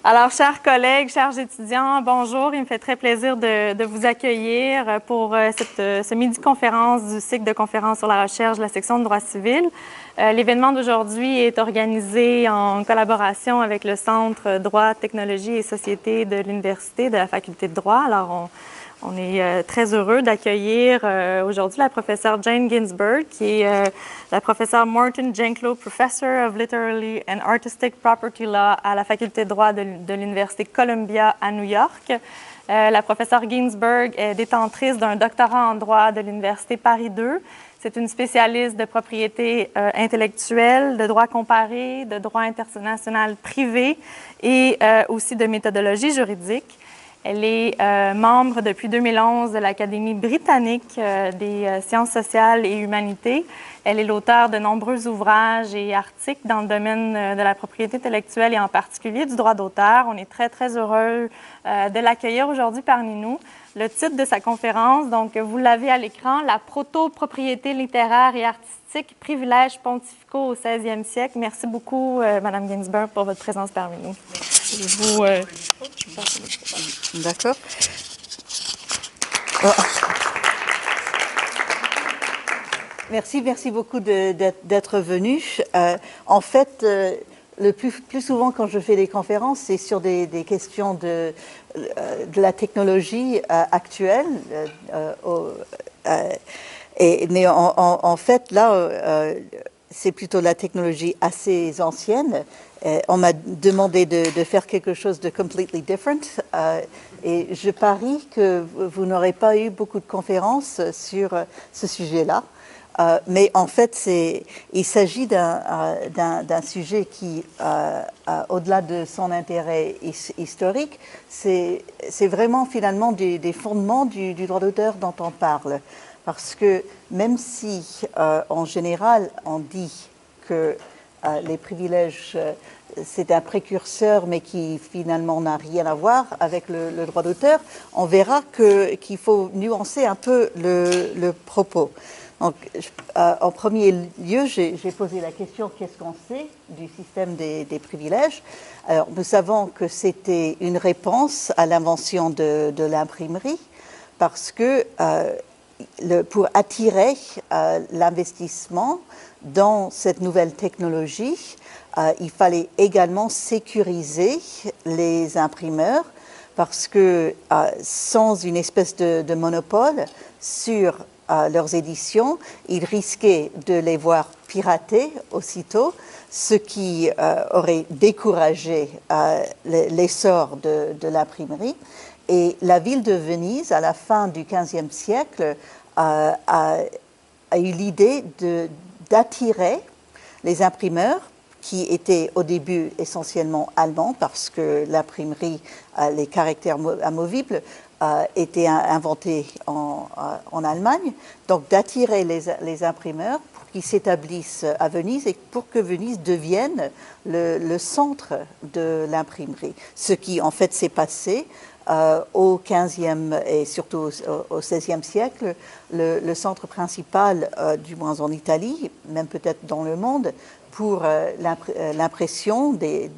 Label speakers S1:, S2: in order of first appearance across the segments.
S1: Alors, chers collègues, chers étudiants, bonjour. Il me fait très plaisir de vous accueillir pour ce midi-conférence du cycle de conférences sur la recherche de la section de droit civil. L'événement d'aujourd'hui est organisé en collaboration avec le Centre droit, technologie et société de l'Université de la Faculté de droit. Alors, on est très heureux d'accueillir aujourd'hui la professeure Jane Ginsberg, qui est la professeure Morton Janklow, Professor of Literary and Artistic Property Law à la Faculté de droit de l'Université Columbia à New York. La professeure Ginsberg est détentrice d'un doctorat en droit de l'Université Paris II. C'est une spécialiste de propriété intellectuelle, de droit comparé, de droit international privé et aussi de méthodologie juridique. Elle est membre depuis 2011 de l'Académie britannique des sciences sociales et humanités. Elle est l'auteure de nombreux ouvrages et articles dans le domaine de la propriété intellectuelle et en particulier du droit d'auteur. On est très, très heureux de l'accueillir aujourd'hui parmi nous. Le titre de sa conférence, donc vous l'avez à l'écran, « La proto-propriété littéraire et artistique, privilèges pontificaux au 16e siècle ». Merci beaucoup, Madame Ginsberg, pour votre présence parmi nous.
S2: D'accord. Merci beaucoup d'être venu. En fait, le plus souvent quand je fais des conférences, c'est sur des questions de la technologie actuelle. Mais en fait, là, c'est plutôt la technologie assez ancienne. On m'a demandé de faire quelque chose de completely different. Et je parie que vous n'aurez pas eu beaucoup de conférences sur ce sujet-là. Mais en fait, il s'agit d'un sujet qui, au-delà de son intérêt historique, c'est vraiment finalement des fondements du droit d'auteur dont on parle. Parce que même si, en général, on dit que les privilèges, c'est un précurseur, mais qui finalement n'a rien à voir avec le droit d'auteur, on verra qu'il faut nuancer un peu le propos. Donc, en premier lieu, j'ai posé la question « Qu'est-ce qu'on sait du système des privilèges ?» Alors, nous savons que c'était une réponse à l'invention de l'imprimerie, parce que pour attirer l'investissement dans cette nouvelle technologie, il fallait également sécuriser les imprimeurs, parce que sans une espèce de monopole sur leurs éditions, ils risquaient de les voir pirater aussitôt, ce qui aurait découragé l'essor de l'imprimerie. Et la ville de Venise, à la fin du XVe siècle, a eu l'idée d'attirer les imprimeurs qui étaient au début essentiellement allemands parce que l'imprimerie, les caractères amovibles, étaient inventés en Allemagne. Donc d'attirer les imprimeurs pour qu'ils s'établissent à Venise et pour que Venise devienne le centre de l'imprimerie. Ce qui en fait s'est passé au XVe et surtout au XVIe siècle. Le centre principal, du moins en Italie, même peut-être dans le monde, pour l'impression,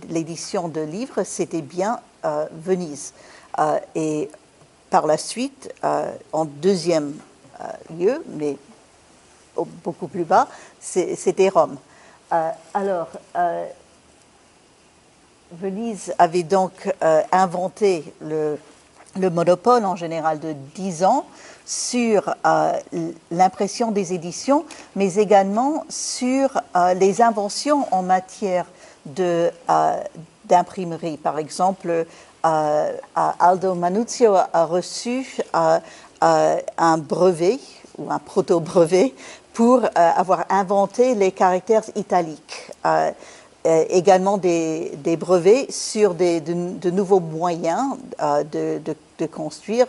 S2: l'édition de livres, c'était bien Venise. Et par la suite, en deuxième lieu, mais beaucoup plus bas, c'était Rome. Alors, Venise avait donc inventé le monopole en général de 10 ans sur l'impression des éditions, mais également sur les inventions en matière d'imprimerie. Par exemple, Aldo Manuzio a reçu un brevet ou un proto-brevet pour avoir inventé les caractères italiques. Également des brevets sur de nouveaux moyens de de construire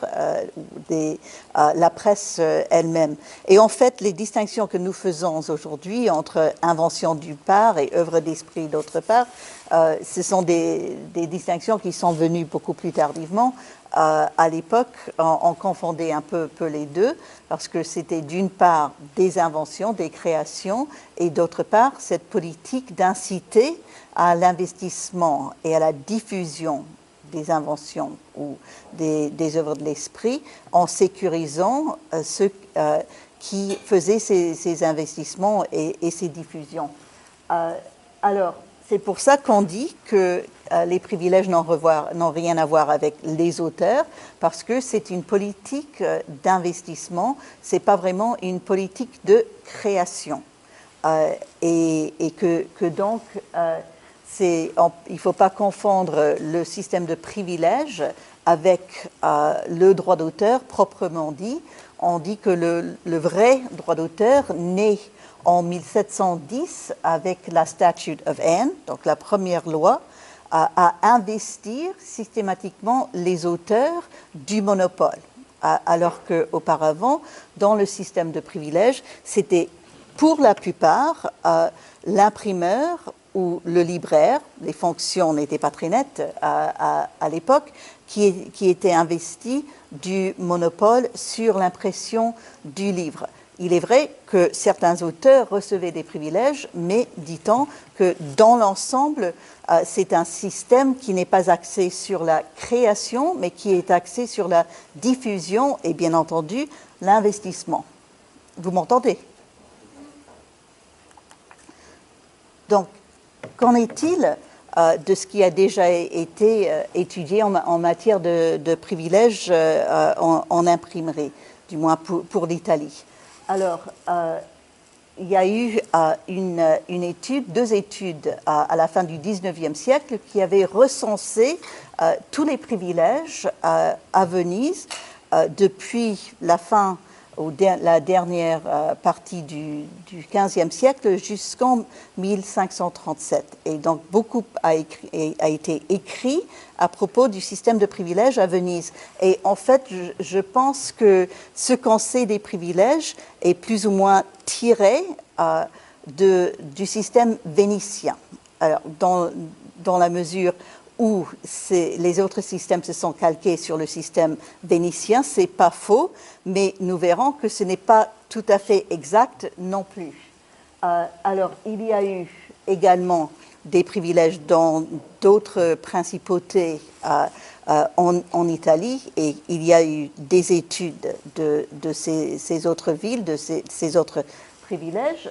S2: la presse elle-même. Et en fait, les distinctions que nous faisons aujourd'hui entre invention d'une part et œuvre d'esprit d'autre part, ce sont des distinctions qui sont venues beaucoup plus tardivement. À l'époque, on confondait un peu les deux, parce que c'était d'une part des inventions, des créations, et d'autre part cette politique d'inciter à l'investissement et à la diffusion des inventions ou des œuvres de l'esprit en sécurisant ceux qui faisaient ces investissements et ces diffusions. Alors, c'est pour ça qu'on dit que les privilèges n'ont rien à voir avec les auteurs, parce que c'est une politique d'investissement, ce n'est pas vraiment une politique de création. Et que donc, il ne faut pas confondre le système de privilèges avec le droit d'auteur proprement dit. On dit que le vrai droit d'auteur naît en 1710 avec la Statute of Anne, donc la première loi, à investir systématiquement les auteurs du monopole. Alors qu'auparavant, dans le système de privilèges, c'était pour la plupart l'imprimeur ou le libraire, les fonctions n'étaient pas très nettes à l'époque, qui était investi du monopole sur l'impression du livre. Il est vrai que certains auteurs recevaient des privilèges, mais dit-on que dans l'ensemble, c'est un système qui n'est pas axé sur la création, mais qui est axé sur la diffusion et bien entendu l'investissement. Vous m'entendez? Donc, qu'en est-il de ce qui a déjà été étudié en matière de privilèges en imprimerie, du moins pour l'Italie? Alors, il y a eu deux études à la fin du XIXe siècle qui avaient recensé tous les privilèges à Venise depuis la fin ou la dernière partie du XVe siècle jusqu'en 1537. Et donc, beaucoup a été écrit à propos du système de privilèges à Venise. Et en fait, je pense que ce qu'on sait des privilèges est plus ou moins tiré du système vénitien. Alors, dans la mesure où les autres systèmes se sont calqués sur le système vénitien, c'est pas faux, mais nous verrons que ce n'est pas tout à fait exact non plus. Alors, il y a eu également des privilèges dans d'autres principautés en Italie, et il y a eu des études de ces autres villes, de ces autres privilèges,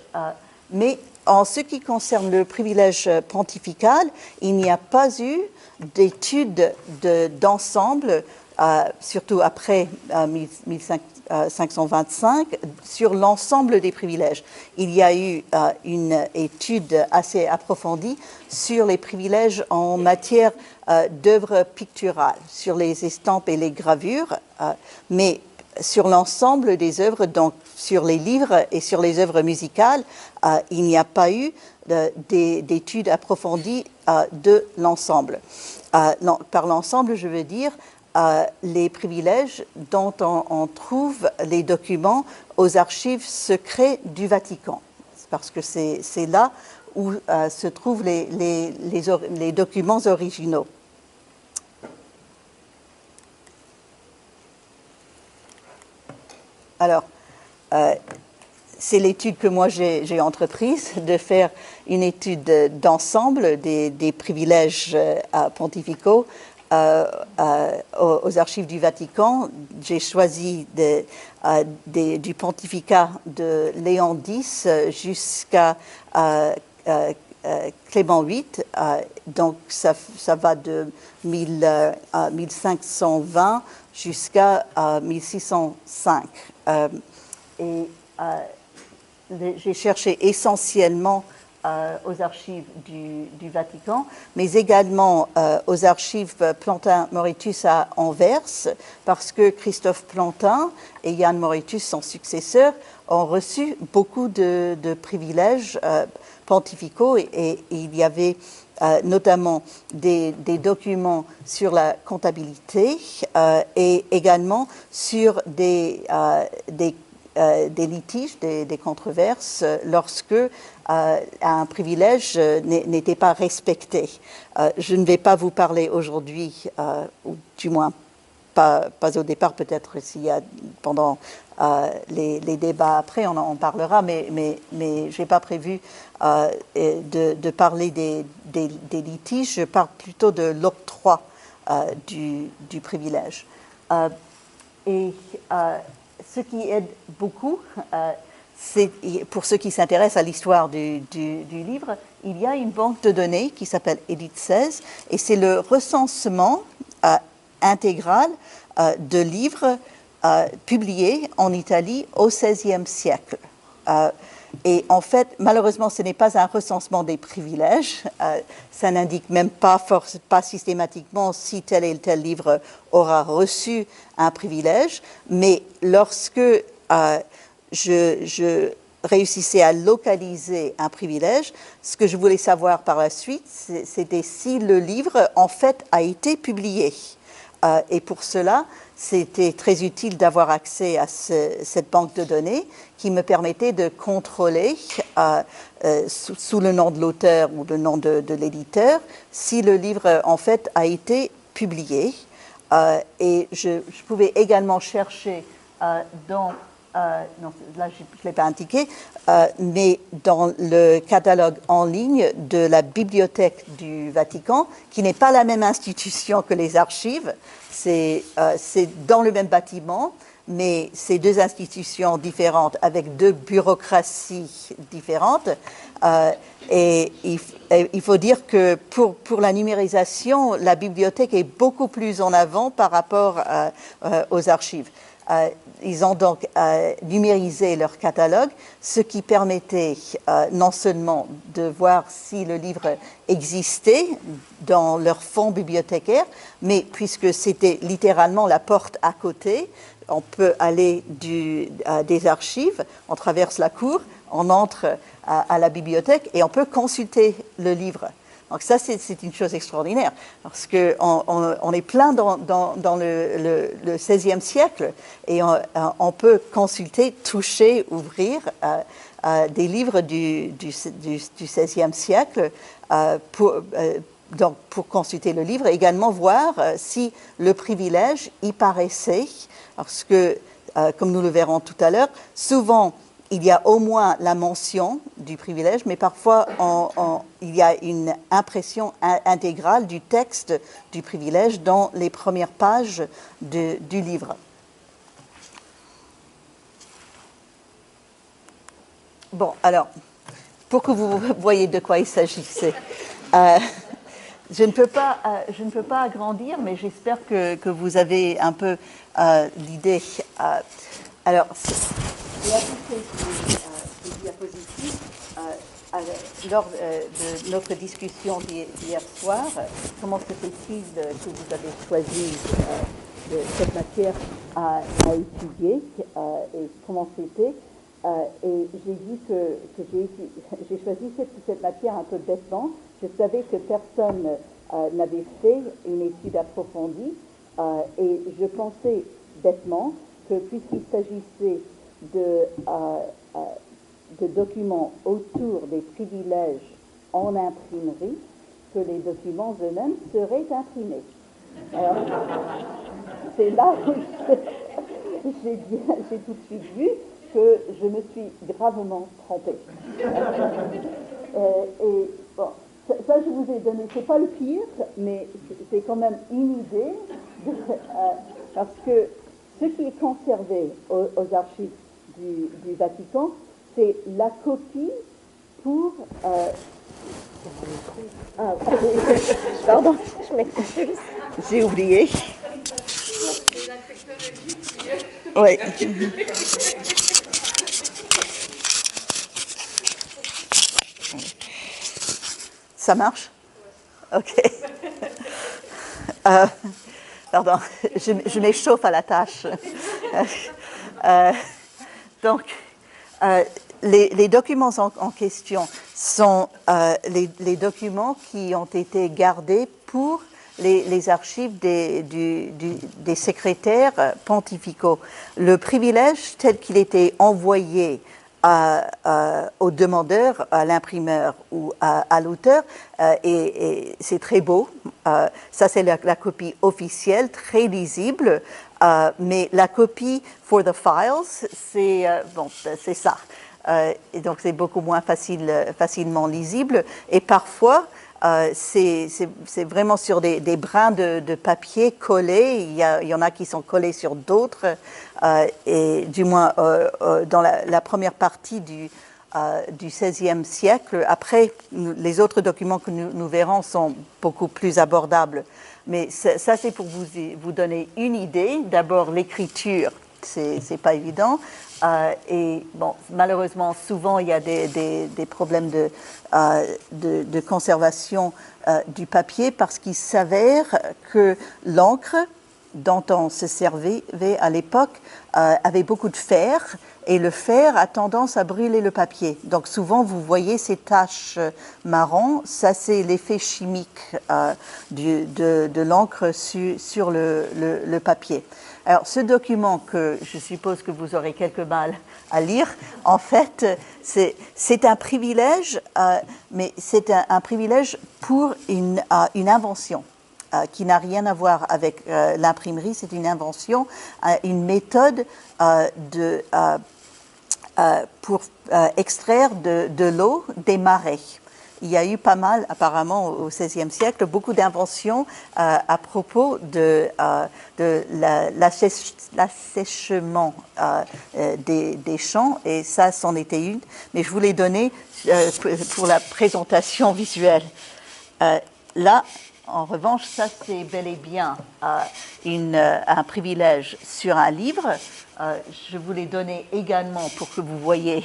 S2: mais en ce qui concerne le privilège pontifical, il n'y a pas eu d'études d'ensemble, surtout après 1525, sur l'ensemble des privilèges. Il y a eu une étude assez approfondie sur les privilèges en matière d'œuvres picturales, sur les estampes et les gravures, mais sur l'ensemble des œuvres, donc sur les livres et sur les œuvres musicales, il n'y a pas eu d'études approfondies de l'ensemble. Par l'ensemble, je veux dire les privilèges dont on trouve les documents aux archives secrets du Vatican, parce que c'est là où se trouvent les documents originaux. Alors, c'est l'étude que moi j'ai entreprise, de faire une étude d'ensemble des privilèges pontificaux aux archives du Vatican. J'ai choisi du pontificat de Léon X jusqu'à Clément VIII, donc ça va de 1520 jusqu'à 1605. J'ai cherché essentiellement aux archives du Vatican, mais également aux archives Plantin-Moretus à Anvers, parce que Christophe Plantin et Jan Moretus, son successeur, ont reçu beaucoup de privilèges pontificaux, et il y avait notamment des documents sur la comptabilité et également sur des litiges, des controverses, lorsque un privilège n'était pas respecté. Je ne vais pas vous parler aujourd'hui, ou du moins pas au départ, peut-être s'il y a pendant les débats après, on en parlera, mais je n'ai pas prévu de parler des litiges, je parle plutôt de l'octroi du privilège. Et ce qui aide beaucoup, c'est, pour ceux qui s'intéressent à l'histoire du livre, il y a une banque de données qui s'appelle Edit 16, et c'est le recensement intégral de livres publiés en Italie au XVIe siècle. Et en fait, malheureusement, ce n'est pas un recensement des privilèges. Ça n'indique même pas systématiquement si tel et tel livre aura reçu un privilège. Mais lorsque je réussissais à localiser un privilège, ce que je voulais savoir par la suite, c'était si le livre, en fait, a été publié. Et pour cela, c'était très utile d'avoir accès à cette banque de données qui me permettait de contrôler sous le nom de l'auteur ou le nom de l'éditeur si le livre en fait a été publié. Et je pouvais également chercher non, là je ne l'ai pas indiqué, mais dans le catalogue en ligne de la Bibliothèque du Vatican, qui n'est pas la même institution que les archives, c'est dans le même bâtiment, mais c'est deux institutions différentes avec deux bureaucraties différentes. Et il faut dire que pour la numérisation, la bibliothèque est beaucoup plus en avant par rapport aux archives. Ils ont donc numérisé leur catalogue, ce qui permettait non seulement de voir si le livre existait dans leur fonds bibliothécaire, mais puisque c'était littéralement la porte à côté, on peut aller des archives, on traverse la cour, on entre à la bibliothèque et on peut consulter le livre. Donc ça, c'est une chose extraordinaire, parce qu'on est plein dans le XVIe siècle et on peut consulter, toucher, ouvrir des livres du XVIe siècle donc pour consulter le livre et également voir si le privilège y paraissait, parce que, comme nous le verrons tout à l'heure, souvent, il y a au moins la mention du privilège, mais parfois il y a une impression intégrale du texte du privilège dans les premières pages du livre. Bon, alors, pour que vous voyez de quoi il s'agit, je ne peux pas agrandir, mais j'espère que vous avez un peu l'idée. Alors, j'ai appliqué ces diapositives lors de notre discussion d'hier soir. Comment se fait-il que vous avez choisi cette matière à étudier et comment c'était et j'ai dit que j'ai choisi cette matière un peu bêtement. Je savais que personne n'avait fait une étude approfondie et je pensais bêtement que puisqu'il s'agissait de documents autour des privilèges en imprimerie, que les documents eux-mêmes seraient imprimés. Alors, c'est là où j'ai tout de suite vu que je me suis gravement trompée. Et bon, ça je vous ai donné, c'est pas le pire, mais c'est quand même une idée, parce que ce qui est conservé aux archives du Vatican, c'est la copie pour... pardon, je m'excuse. J'ai oublié. Oui. Ça marche? Ok. Pardon, je m'échauffe à la tâche. Donc, les documents en question sont les documents qui ont été gardés pour les archives des secrétaires pontificaux. Le privilège tel qu'il était envoyé au demandeur, à l'imprimeur ou à l'auteur, et c'est très beau. Ça, c'est la copie officielle, très lisible, mais la copie for the files, c'est c'est ça. Et donc, c'est beaucoup moins facilement lisible. Et parfois, c'est vraiment sur des brins de papier collés. Il y en a qui sont collés sur d'autres. Et du moins, dans la première partie du XVIe siècle. Après, les autres documents que nous verrons sont beaucoup plus abordables. Mais ça c'est pour vous donner une idée. D'abord, l'écriture, c'est pas évident. Et bon, malheureusement, souvent, il y a des problèmes de conservation du papier parce qu'il s'avère que l'encre dont on se servait à l'époque avait beaucoup de fer, et le fer a tendance à brûler le papier. Donc souvent, vous voyez ces taches marron, ça c'est l'effet chimique de l'encre sur le papier. Alors ce document que je suppose que vous aurez quelque mal à lire, en fait, c'est un privilège, mais c'est un privilège pour une invention. Qui n'a rien à voir avec l'imprimerie, c'est une invention, une méthode pour extraire de l'eau des marais. Il y a eu pas mal, apparemment, au XVIe siècle, beaucoup d'inventions à propos de l'assèchement des champs, et ça, c'en était une. Mais je vous l'ai donné pour la présentation visuelle. Là, en revanche, ça c'est bel et bien un privilège sur un livre. Je vous l'ai donné également pour que vous voyez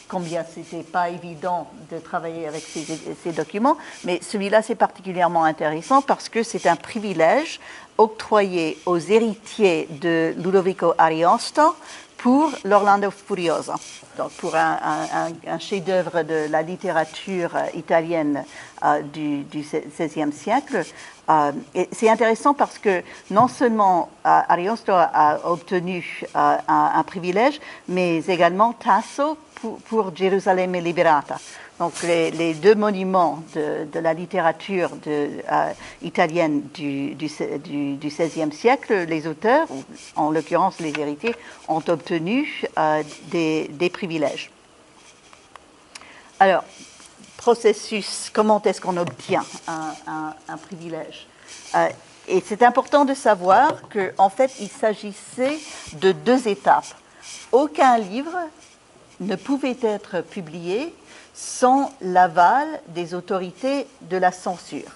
S2: combien c'était pas évident de travailler avec ces documents. Mais celui-là c'est particulièrement intéressant parce que c'est un privilège octroyé aux héritiers de Ludovico Ariosto pour l'Orlando Furioso, donc pour un chef-d'œuvre de la littérature italienne du XVIe siècle. Et c'est intéressant parce que non seulement Ariosto a obtenu un privilège, mais également Tasso pour Gerusalemme Liberata. Donc les deux monuments de la littérature italienne du XVIe siècle, les auteurs, en l'occurrence les héritiers, ont obtenu des privilèges. Alors, processus, comment est-ce qu'on obtient un privilège? Et c'est important de savoir qu'en fait, il s'agissait de deux étapes. Aucun livre ne pouvait être publié sans l'aval des autorités de la censure.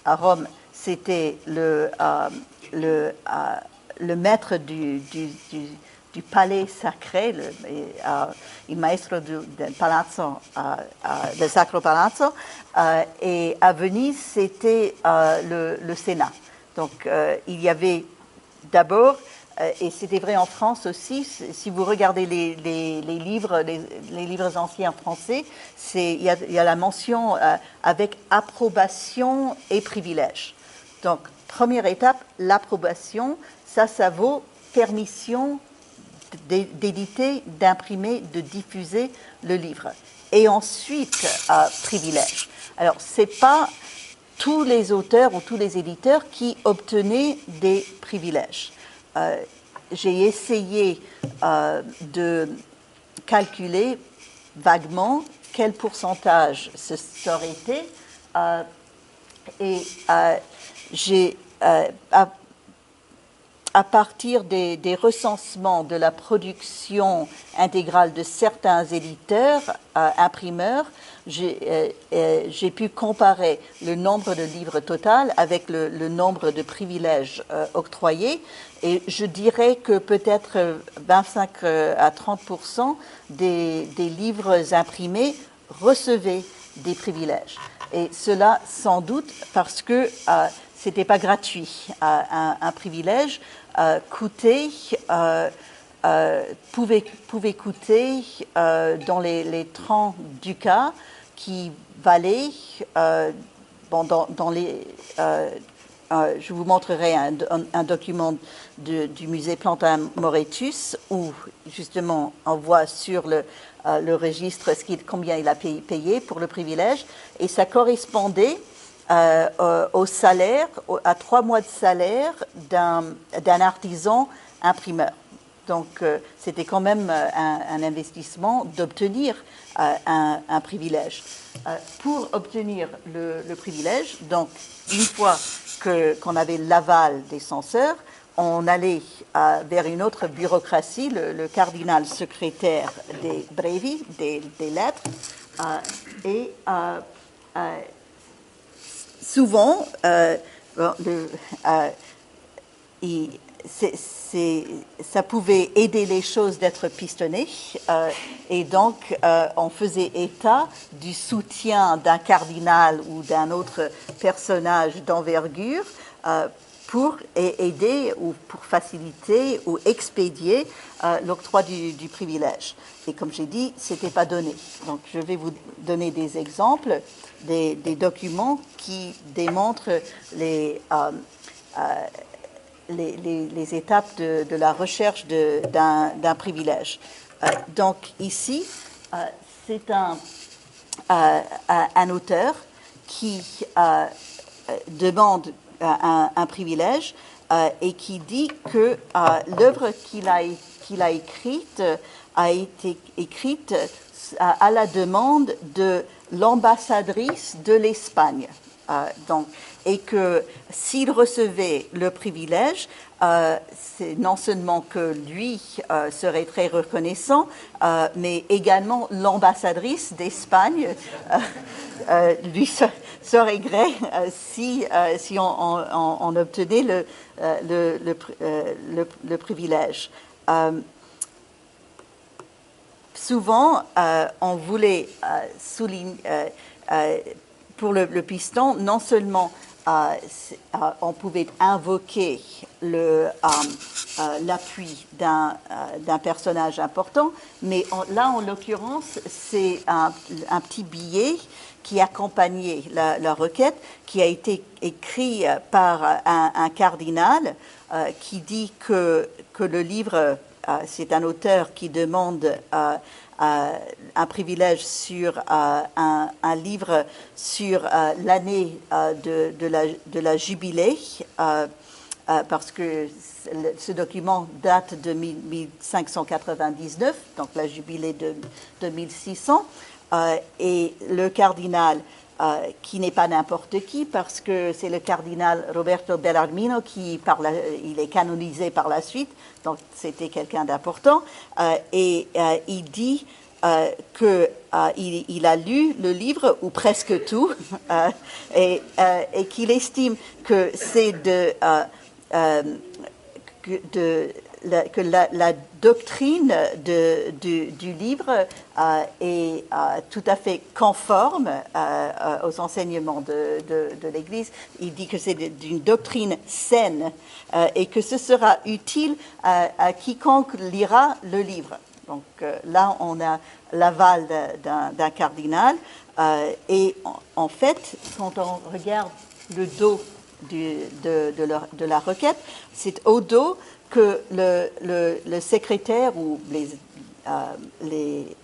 S2: À Rome, c'était le maître du palais sacré, il maestro del palazzo, del Sacro Palazzo, et à Venise, c'était le Sénat. Donc, il y avait d'abord, et c'était vrai en France aussi, si vous regardez les livres anciens français, il y a la mention avec approbation et privilège. Donc, première étape, l'approbation, ça vaut permission d'éditer, d'imprimer, de diffuser le livre. Et ensuite, privilège. Alors, ce n'est pas tous les auteurs ou tous les éditeurs qui obtenaient des privilèges. J'ai essayé de calculer vaguement quel pourcentage ce serait été, et j'ai à partir des recensements de la production intégrale de certains éditeurs, imprimeurs, j'ai pu comparer le nombre de livres total avec le nombre de privilèges octroyés, et je dirais que peut-être 25 à 30% des livres imprimés recevaient des privilèges. Et cela sans doute parce que c'était pas gratuit. Un privilège coûtait pouvait coûter dans les 30 ducats qui valaient, je vous montrerai un document du musée Plantin-Moretus où justement on voit sur le registre combien il a payé pour le privilège, et ça correspondait au salaire, à 3 mois de salaire d'un artisan imprimeur. Donc, c'était quand même un investissement d'obtenir un privilège. Pour obtenir le privilège, donc, une fois qu'on avait l'aval des censeurs, on allait vers une autre bureaucratie, le cardinal secrétaire des brevi, des lettres, et souvent, ça pouvait aider les choses d'être pistonnées, et donc on faisait état du soutien d'un cardinal ou d'un autre personnage d'envergure pour aider ou pour faciliter ou expédier l'octroi du privilège. Et comme j'ai dit, ce n'était pas donné. Donc je vais vous donner des exemples, des documents qui démontrent les étapes de la recherche d'un privilège. Donc ici, c'est un auteur qui demande un privilège et qui dit que l'œuvre qu'il a écrite a été écrite à la demande de l'ambassadrice de l'Espagne. Et que s'il recevait le privilège, c'est non seulement que lui serait très reconnaissant, mais également l'ambassadrice d'Espagne lui serait gré si on obtenait le privilège. Souvent, on voulait souligner pour le piston, non seulement on pouvait invoquer l'appui d'un personnage important, mais là, en l'occurrence, c'est un petit billet qui accompagnait la requête, qui a été écrit par un cardinal qui dit que le livre, c'est un auteur qui demande un privilège sur un livre sur l'année de la jubilée, parce que ce document date de 1599, donc la jubilée de 1600, et le cardinal, qui n'est pas n'importe qui, parce que c'est le cardinal Roberto Bellarmino il est canonisé par la suite, donc c'était quelqu'un d'important, et il dit qu'il a lu le livre, ou presque tout, et qu'il estime que c'est que la doctrine du livre est tout à fait conforme aux enseignements de l'Église. Il dit que c'est d'une doctrine saine et que ce sera utile à quiconque lira le livre. Donc là, on a l'aval d'un cardinal. Et en fait, quand on regarde le dos de la requête, c'est au dos que le secrétaire ou les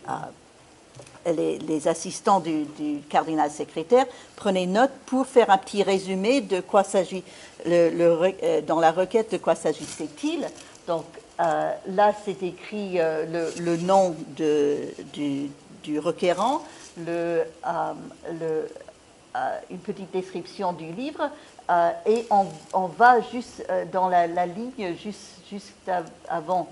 S2: assistants du cardinal secrétaire prenaient note pour faire un petit résumé de quoi s'agit dans la requête, de quoi s'agissait-il. Donc là, c'est écrit le nom du requérant, une petite description du livre, et on va juste dans la ligne, juste avant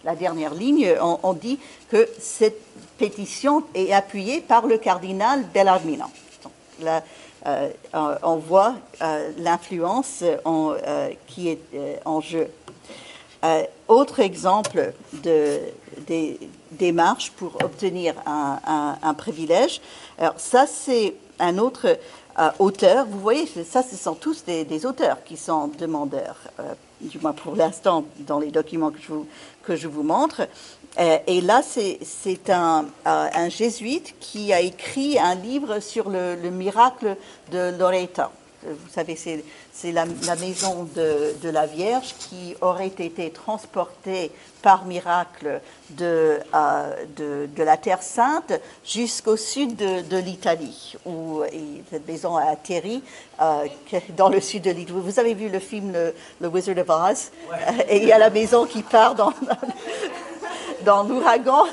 S2: la dernière ligne, on dit que cette pétition est appuyée par le cardinal Bellarmino. Donc, là, on voit l'influence qui est en jeu. Autre exemple des démarches pour obtenir un privilège. Alors ça, c'est un autre auteurs. Vous voyez, ça, ce sont tous des auteurs qui sont demandeurs, du moins pour l'instant, dans les documents que je vous montre. Et là, c'est un jésuite qui a écrit un livre sur le miracle de Loreto. Vous savez, c'est la maison de la Vierge qui aurait été transportée par miracle de la Terre Sainte jusqu'au sud de l'Italie, où cette maison a atterri dans le sud de l'Italie. Vous avez vu le film le Wizard of Oz? Ouais. Et il y a la maison qui part dans l'ouragan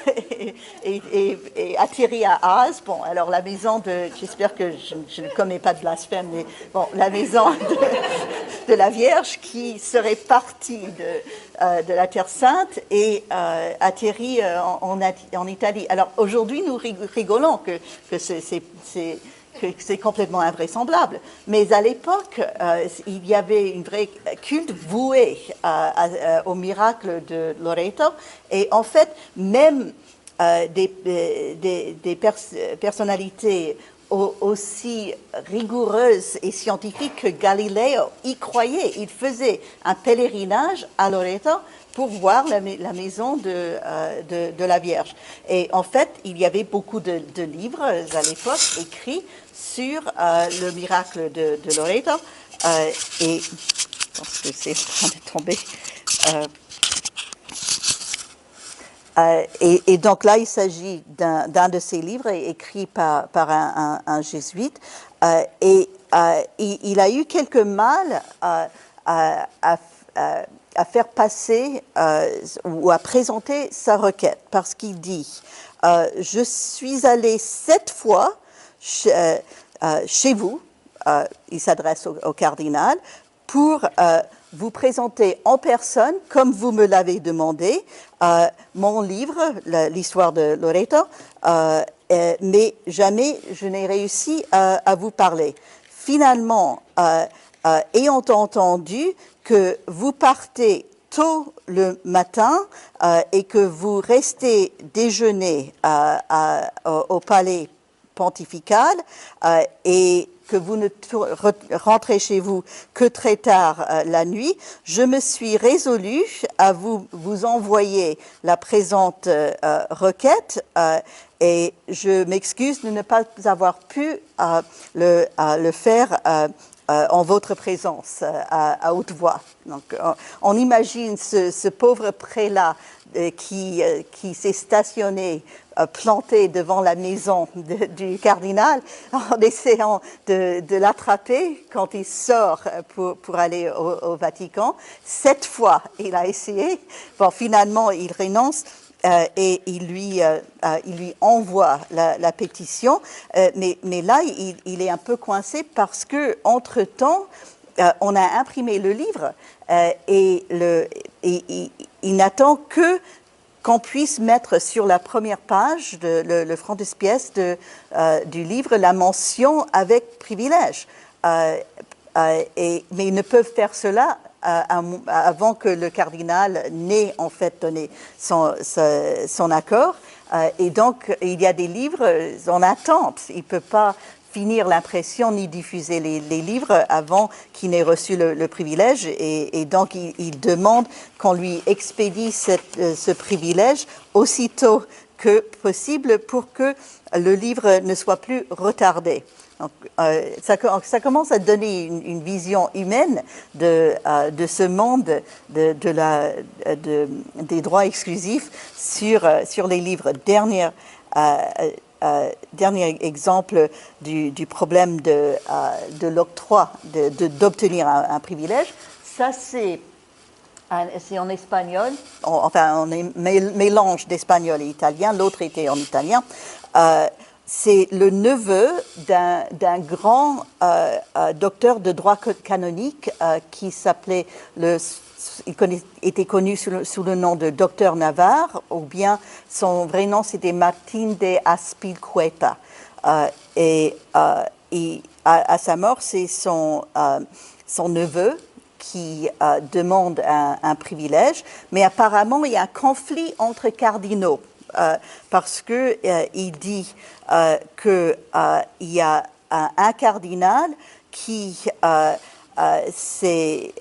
S2: et atterri à Az. Bon, alors la maison j'espère que je ne commets pas de blasphème, mais bon, la maison de la Vierge qui serait partie de la Terre Sainte et atterri en Italie. Alors aujourd'hui, nous rigolons que c'est complètement invraisemblable. Mais à l'époque, il y avait une vraie culte voué au miracle de Loreto. Et en fait, même des personnalités aussi rigoureuses et scientifiques que Galiléo y croyaient. Il faisait un pèlerinage à Loreto pour voir la maison de la Vierge. Et en fait, il y avait beaucoup de livres à l'époque écrits sur le miracle de Loreto. Et je pense que c'est en train de tomber. Et donc là, il s'agit d'un de ces livres écrit par un jésuite. Et il a eu quelques mal à faire passer ou à présenter sa requête, parce qu'il dit je suis allé 7 fois chez vous, il s'adresse au cardinal, pour vous présenter en personne, comme vous me l'avez demandé, mon livre, l'histoire de Loreto, mais jamais je n'ai réussi à vous parler. Finalement, ayant entendu que vous partez tôt le matin et que vous restez déjeuner au palais pontifical et que vous ne rentrez chez vous que très tard la nuit, je me suis résolue à vous envoyer la présente requête et je m'excuse de ne pas avoir pu le faire en votre présence à haute voix. Donc, on imagine ce pauvre prélat qui s'est stationné, planté devant la maison du cardinal en essayant de l'attraper quand il sort pour aller au Vatican. 7 fois, il a essayé. Bon, finalement, il renonce. Et il lui envoie la pétition, mais là, il est un peu coincé parce que entre-temps, on a imprimé le livre et il n'attend qu'on puisse mettre sur la première page, le frontispice du livre, la mention avec privilège. Mais ils ne peuvent faire cela avant que le cardinal n'ait en fait donné son accord. Et donc, il y a des livres en attente. Il ne peut pas finir l'impression ni diffuser les livres avant qu'il n'ait reçu le privilège. Et donc, il demande qu'on lui expédie ce privilège aussitôt que possible pour que le livre ne soit plus retardé. Donc, ça commence à donner une vision humaine de ce monde des droits exclusifs sur les livres. Dernier exemple du problème de l'octroi, d'obtenir un privilège. Ça, c'est en espagnol, enfin, on est mélange d'espagnol et italien, l'autre était en italien. C'est le neveu d'un grand docteur de droit canonique qui s'appelait, il était connu sous le nom de docteur Navarre, ou bien son vrai nom c'était Martín de Azpilicueta. Et à sa mort, c'est son neveu qui demande un privilège, mais apparemment il y a un conflit entre cardinaux. Parce que il dit qu'il y a un cardinal qui s'est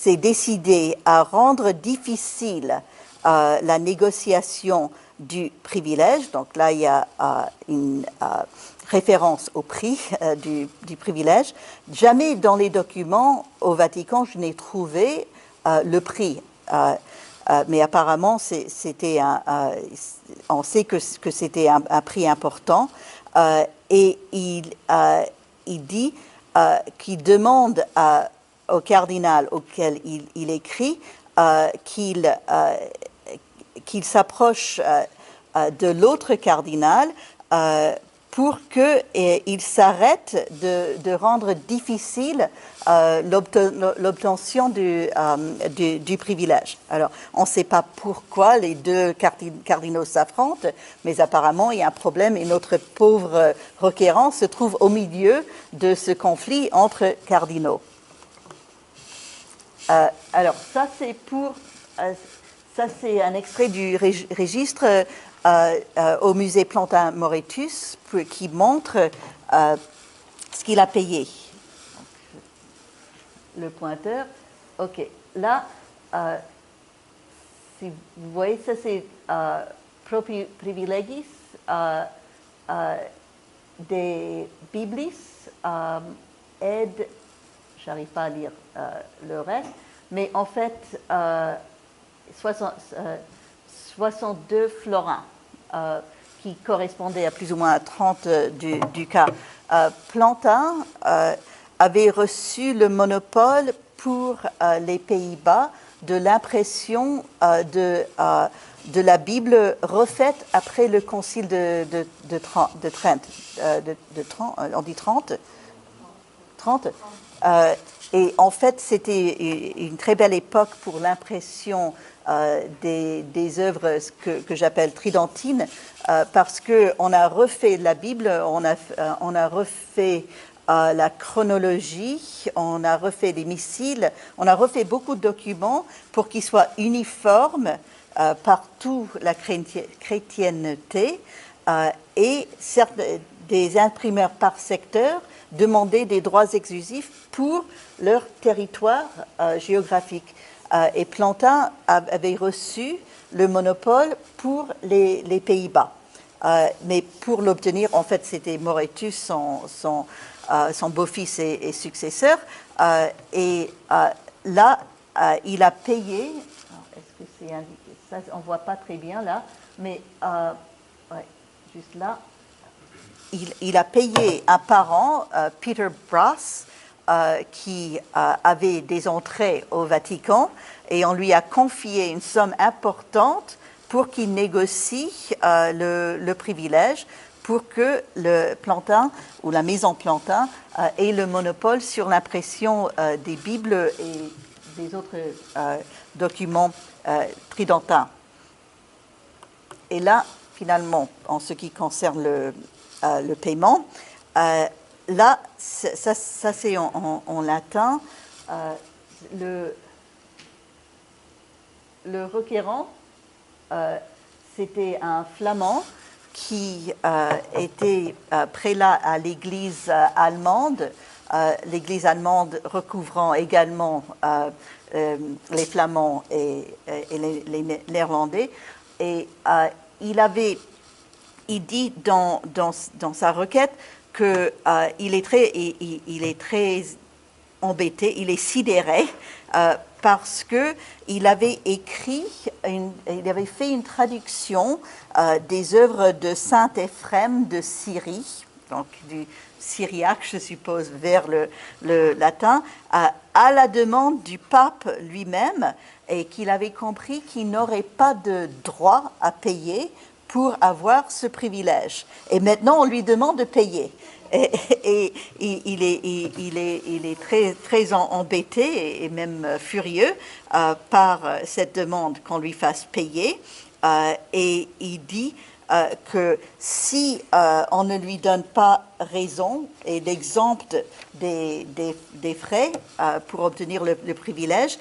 S2: décidé à rendre difficile la négociation du privilège. Donc là, il y a une référence au prix du privilège. Jamais dans les documents au Vatican, je n'ai trouvé le prix. Mais apparemment, on sait que c'était un prix important. Et il dit qu'il demande au cardinal auquel il écrit qu'il s'approche de l'autre cardinal pour qu'il s'arrête de rendre difficile l'obtention du privilège. Alors, on ne sait pas pourquoi les deux cardinaux s'affrontent, mais apparemment, il y a un problème et notre pauvre requérant se trouve au milieu de ce conflit entre cardinaux. Alors, ça, c'est un extrait du registre au musée Plantin-Moretus qui montre ce qu'il a payé. Le pointeur. OK. Là, si vous voyez, ça c'est Propri Privilegis des Biblis j'arrive pas à lire le reste, mais en fait, 62 florins qui correspondaient à plus ou moins à 30 du cas. Plantin avait reçu le monopole pour les Pays-Bas de l'impression de la Bible refaite après le concile de Trente. On dit 30 30 et en fait, c'était une très belle époque pour l'impression des œuvres que j'appelle tridentines, parce qu'on a refait la Bible, on a refait la chronologie, on a refait les missiles, on a refait beaucoup de documents pour qu'ils soient uniformes partout la chrétienté, et des imprimeurs par secteur demandaient des droits exclusifs pour leur territoire géographique. Et Plantin avait reçu le monopole pour les Pays-Bas. Mais pour l'obtenir, en fait, c'était Moretus, son beau-fils et successeur. Et là, il a payé. Est-ce que c'est indiqué? Ça, on ne voit pas très bien là, mais ouais, juste là. Il a payé un parent, Peter Brass, qui avait des entrées au Vatican, et on lui a confié une somme importante pour qu'il négocie le privilège, pour que le Plantin ou la maison Plantin ait le monopole sur l'impression des Bibles et des autres documents tridentins. Et là, finalement, en ce qui concerne le paiement, là, ça c'est en latin. Le requérant, c'était un flamand qui était prélat à l'église allemande, l'église allemande recouvrant également les flamands et les néerlandais. Et il dit dans sa requête qu'il est très embêté, il est sidéré parce qu'il avait il avait fait une traduction des œuvres de saint Éphrem de Syrie, donc du syriaque, je suppose, vers le latin, à la demande du pape lui-même, et qu'il avait compris qu'il n'aurait pas de droit à payer pour avoir ce privilège. Et maintenant, on lui demande de payer. Et il est très, très embêté et même furieux par cette demande qu'on lui fasse payer. Et il dit que si on ne lui donne pas raison et l'exemple des frais pour obtenir le privilège,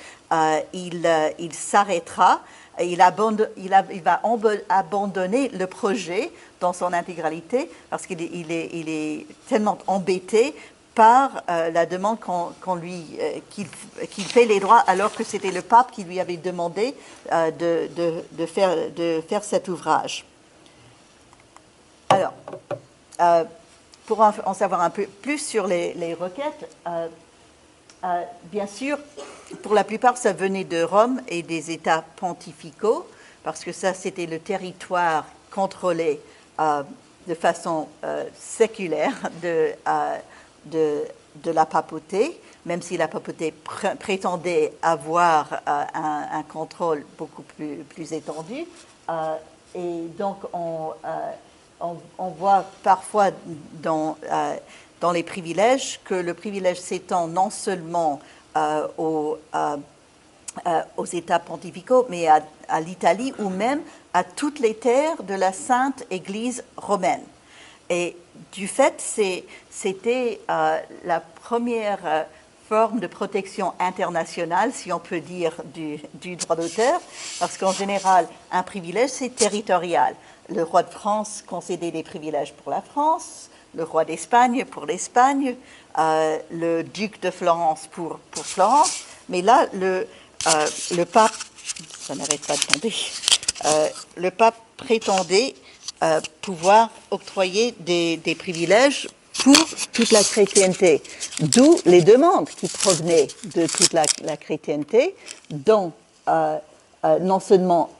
S2: il s'arrêtera Et il va abandonner le projet dans son intégralité parce qu'il est tellement embêté par la demande qu'il fait les droits, alors que c'était le pape qui lui avait demandé de faire cet ouvrage. Alors, pour en savoir un peu plus sur les requêtes, bien sûr, pour la plupart, ça venait de Rome et des États pontificaux, parce que ça, c'était le territoire contrôlé de façon séculaire de la papauté, même si la papauté prétendait avoir un contrôle beaucoup plus étendu. Et donc, on voit parfois dans les privilèges que le privilège s'étend non seulement aux États pontificaux, mais à l'Italie ou même à toutes les terres de la Sainte Église romaine. Et du fait, c'était la première forme de protection internationale, si on peut dire, du droit d'auteur, parce qu'en général, un privilège, c'est territorial. Le roi de France concédait des privilèges pour la France, le roi d'Espagne pour l'Espagne, le duc de Florence pour Florence. Mais là, le pape, ça n'arrête pas de tomber, le pape prétendait pouvoir octroyer des privilèges pour toute la chrétienté, d'où les demandes qui provenaient de toute la chrétienté, dont non seulement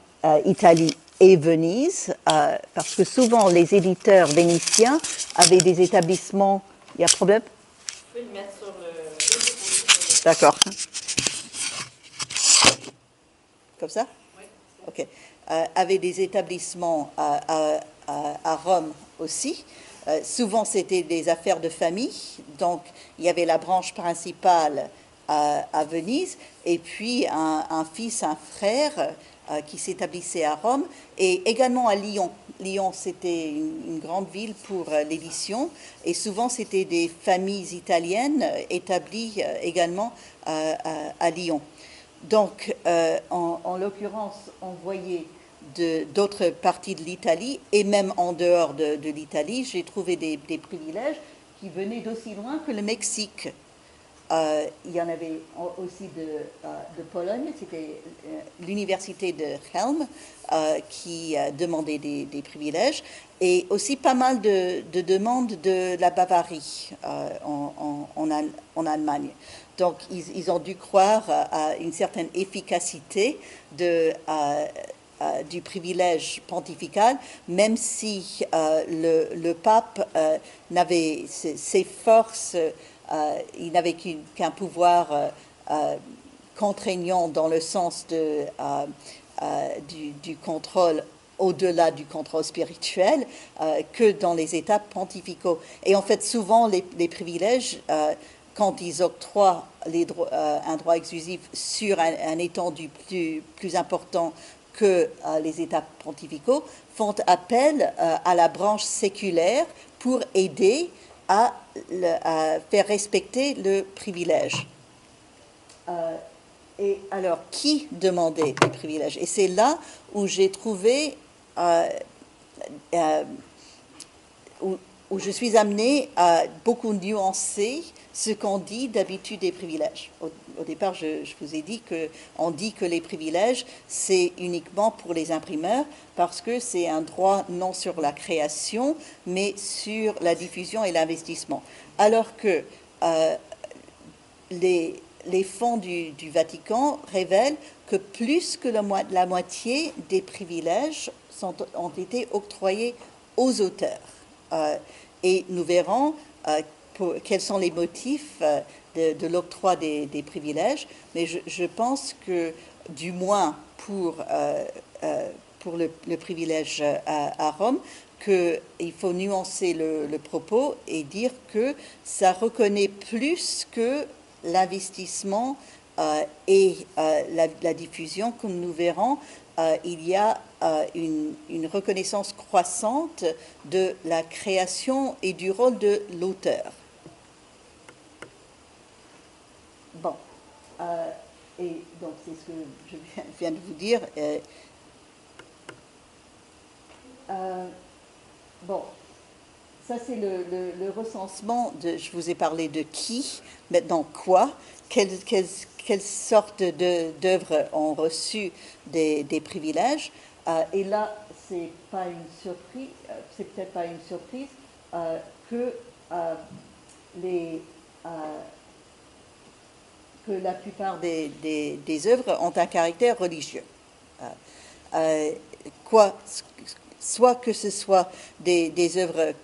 S2: Italie et Venise, parce que souvent les éditeurs vénitiens avaient des établissements. Il y a un problème?
S3: Je peux le mettre sur le...
S2: D'accord. Comme ça?
S3: Oui.
S2: Ok. Avaient des établissements à Rome aussi. Souvent, c'était des affaires de famille. Donc, il y avait la branche principale à Venise, et puis un fils, un frère qui s'établissait à Rome, et également à Lyon. Lyon, c'était une grande ville pour l'édition, et souvent, c'était des familles italiennes établies également à Lyon. Donc, en l'occurrence, on voyait d'autres parties de l'Italie, et même en dehors de l'Italie, j'ai trouvé des privilèges qui venaient d'aussi loin que le Mexique. Il y en avait aussi de Pologne, c'était l'université de Helm qui demandait des privilèges, et aussi pas mal de demandes de la Bavarie en Allemagne. Donc, ils ont dû croire à une certaine efficacité du privilège pontifical, même si le pape n'avait ses forces, il n'avait qu'un pouvoir contraignant dans le sens du contrôle au-delà du contrôle spirituel que dans les États pontificaux. Et en fait, souvent, les privilèges, quand ils octroient un droit exclusif sur un étendue plus important que les États pontificaux, font appel à la branche séculaire pour aider à faire respecter le privilège. Et alors, qui demandait les privilèges? Et c'est là où j'ai trouvé, où je suis amenée à beaucoup nuancer ce qu'on dit d'habitude des privilèges. Au départ, je vous ai dit qu'on dit que les privilèges, c'est uniquement pour les imprimeurs parce que c'est un droit non sur la création, mais sur la diffusion et l'investissement. Alors que les fonds du Vatican révèlent que plus que la moitié des privilèges ont été octroyés aux auteurs. Et nous verrons quels sont les motifs de l'octroi des privilèges, mais je pense que, du moins pour le privilège à Rome, qu'il faut nuancer le propos et dire que ça reconnaît plus que l'investissement et la diffusion, comme nous verrons. Il y a une reconnaissance croissante de la création et du rôle de l'auteur. Bon. Et donc, c'est ce que je viens de vous dire. Bon, ça c'est le recensement je vous ai parlé de qui, maintenant quoi, quelles sortes d'œuvres ont reçu des privilèges. Et là, c'est pas une surprise, c'est peut-être pas une surprise que que la plupart des œuvres ont un caractère religieux. Soit que ce soit des œuvres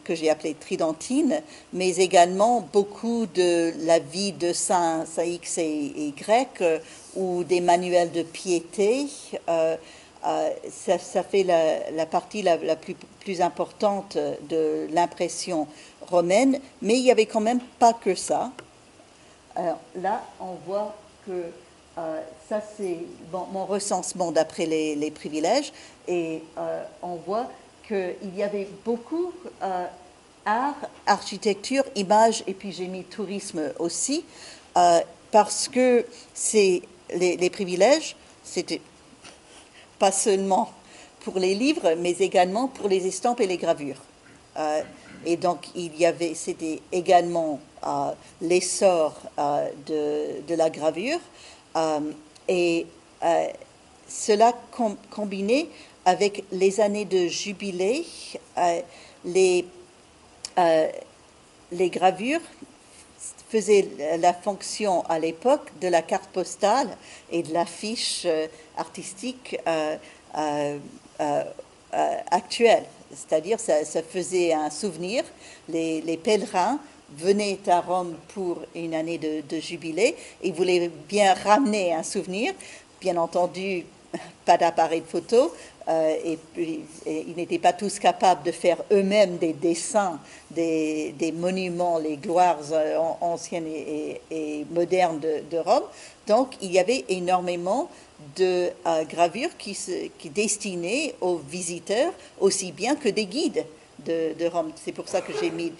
S2: que j'ai appelées tridentines, mais également beaucoup de la vie de saints X et Y ou des manuels de piété. Ça fait la partie la plus importante de l'impression romaine, mais il n'y avait quand même pas que ça. Alors là, on voit que ça, c'est mon recensement d'après les privilèges, et on voit qu'il y avait beaucoup art, architecture, images, et puis j'ai mis tourisme aussi, parce que les privilèges, c'était pas seulement pour les livres, mais également pour les estampes et les gravures. Et donc, c'était également l'essor de la gravure, et cela combiné avec les années de jubilé, les gravures faisaient la fonction à l'époque de la carte postale et de l'affiche artistique actuelle. C'est-à-dire, ça faisait un souvenir. Les pèlerins venaient à Rome pour une année de jubilé et voulaient bien ramener un souvenir. Bien entendu, pas d'appareil de photo, et ils n'étaient pas tous capables de faire eux-mêmes des dessins des monuments, les gloires anciennes et modernes de Rome. Donc, il y avait énormément de gravures qui destinaient aux visiteurs aussi bien que des guides de Rome. C'est pour ça que j'ai mis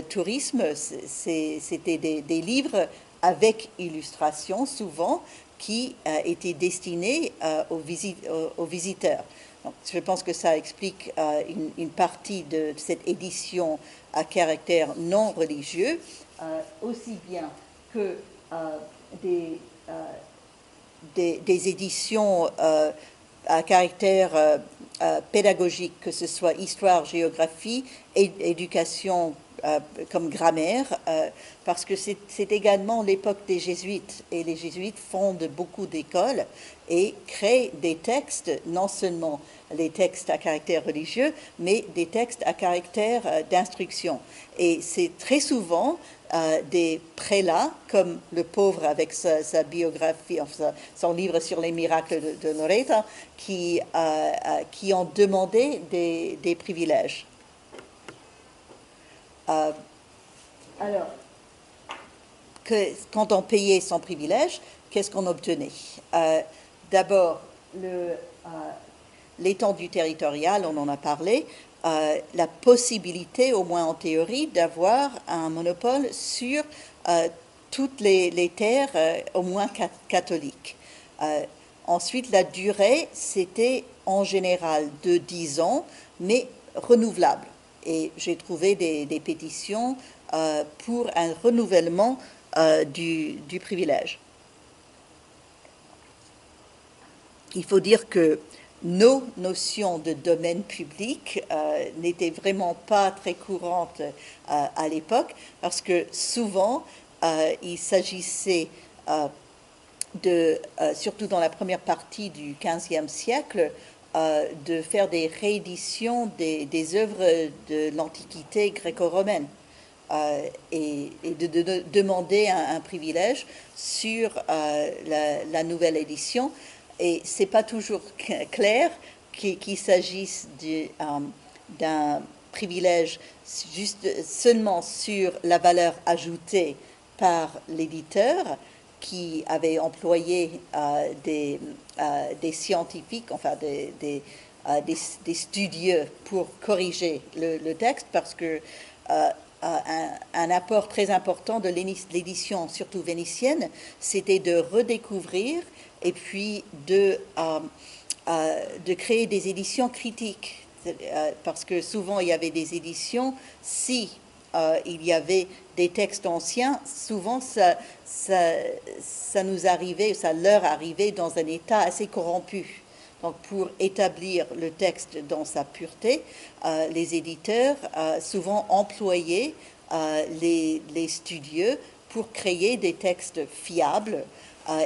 S2: tourisme. C'était des livres avec illustration souvent qui étaient destinés aux visiteurs. Donc, je pense que ça explique une partie de cette édition à caractère non religieux, aussi bien que des éditions à caractère pédagogique, que ce soit histoire, géographie, éducation comme grammaire, parce que c'est également l'époque des jésuites, et les jésuites fondent beaucoup d'écoles et créent des textes, non seulement les textes à caractère religieux, mais des textes à caractère d'instruction. Et c'est très souvent des prélats, comme le pauvre avec sa biographie, enfin, son livre sur les miracles de Loreto, qui ont demandé des privilèges. Alors, quand on payait son privilège, qu'est-ce qu'on obtenait? D'abord, l'étendue territoriale, on en a parlé, la possibilité, au moins en théorie, d'avoir un monopole sur toutes les terres, au moins catholiques. Ensuite, la durée, c'était en général de 10 ans, mais renouvelable. Et j'ai trouvé des pétitions pour un renouvellement du privilège. Il faut dire que nos notions de domaine public n'étaient vraiment pas très courantes à l'époque, parce que souvent, il s'agissait surtout dans la première partie du XVe siècle, de faire des rééditions des œuvres de l'Antiquité gréco-romaine et de demander un privilège sur la nouvelle édition. Et ce n'est pas toujours clair qu'il s'agisse d'un privilège juste seulement sur la valeur ajoutée par l'éditeur, qui avait employé des scientifiques, enfin des studieux pour corriger le texte, parce que un apport très important de l'édition, surtout vénitienne, c'était de redécouvrir et puis de créer des éditions critiques. Parce que souvent, il y avait des éditions, si il y avait des textes anciens, souvent ça nous arrivait, ça leur arrivait dans un état assez corrompu. Donc, pour établir le texte dans sa pureté, les éditeurs souvent employaient les studieux pour créer des textes fiables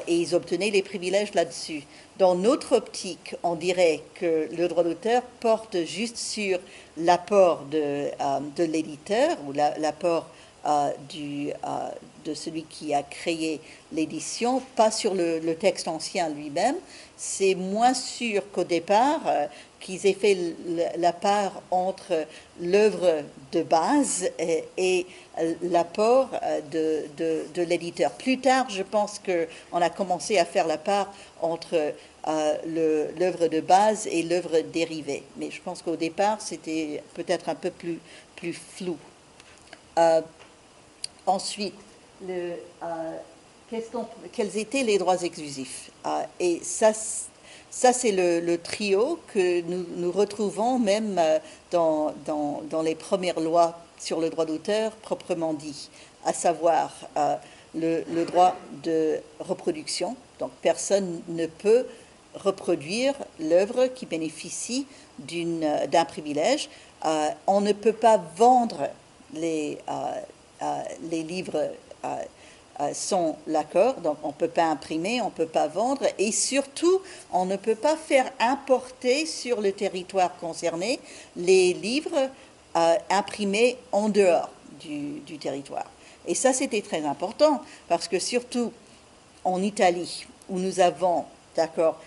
S2: et ils obtenaient les privilèges là-dessus. Dans notre optique, on dirait que le droit d'auteur porte juste sur l'apport de l'éditeur ou l'apport de celui qui a créé l'édition, pas sur le texte ancien lui-même. C'est moins sûr qu'au départ qu'ils aient fait la part entre l'œuvre de base et l'apport de l'éditeur. Plus tard, je pense qu'on a commencé à faire la part entre l'œuvre de base et l'œuvre dérivée. Mais je pense qu'au départ, c'était peut-être un peu plus flou. Ensuite, quels étaient les droits exclusifs? Et ça c'est le trio que nous retrouvons même dans les premières lois sur le droit d'auteur proprement dit, à savoir le droit de reproduction. Donc, personne ne peut reproduire l'œuvre qui bénéficie d'un privilège. On ne peut pas vendre les livres sans l'accord, donc on ne peut pas imprimer, on ne peut pas vendre, et surtout, on ne peut pas faire importer sur le territoire concerné les livres imprimés en dehors du territoire. Et ça, c'était très important, parce que surtout en Italie, où nous avons, d'accord,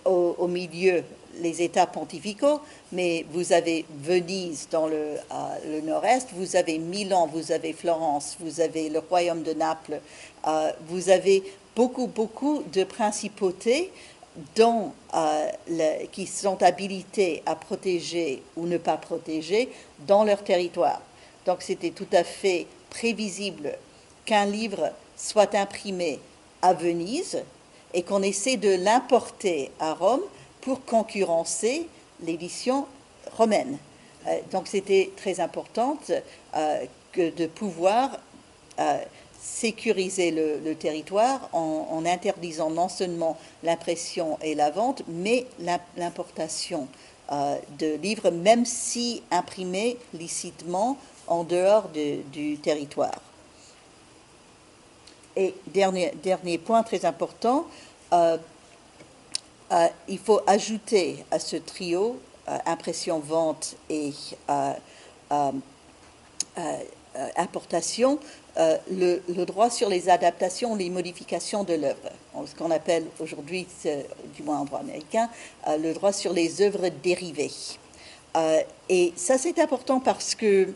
S2: au milieu les États pontificaux, mais vous avez Venise dans le nord-est, vous avez Milan, vous avez Florence, vous avez le royaume de Naples, vous avez beaucoup de principautés qui sont habilitées à protéger ou ne pas protéger dans leur territoire. Donc c'était tout à fait prévisible qu'un livre soit imprimé à Venise et qu'on essaie de l'importer à Rome pour concurrencer l'édition romaine. Donc c'était très important de pouvoir sécuriser le territoire en interdisant non seulement l'impression et la vente, mais l'importation de livres, même si imprimés licitement en dehors du territoire. Et dernier point très important, il faut ajouter à ce trio impression, vente et importation le droit sur les adaptations, les modifications de l'œuvre, ce qu'on appelle aujourd'hui, du moins en droit américain, le droit sur les œuvres dérivées. Et ça c'est important parce que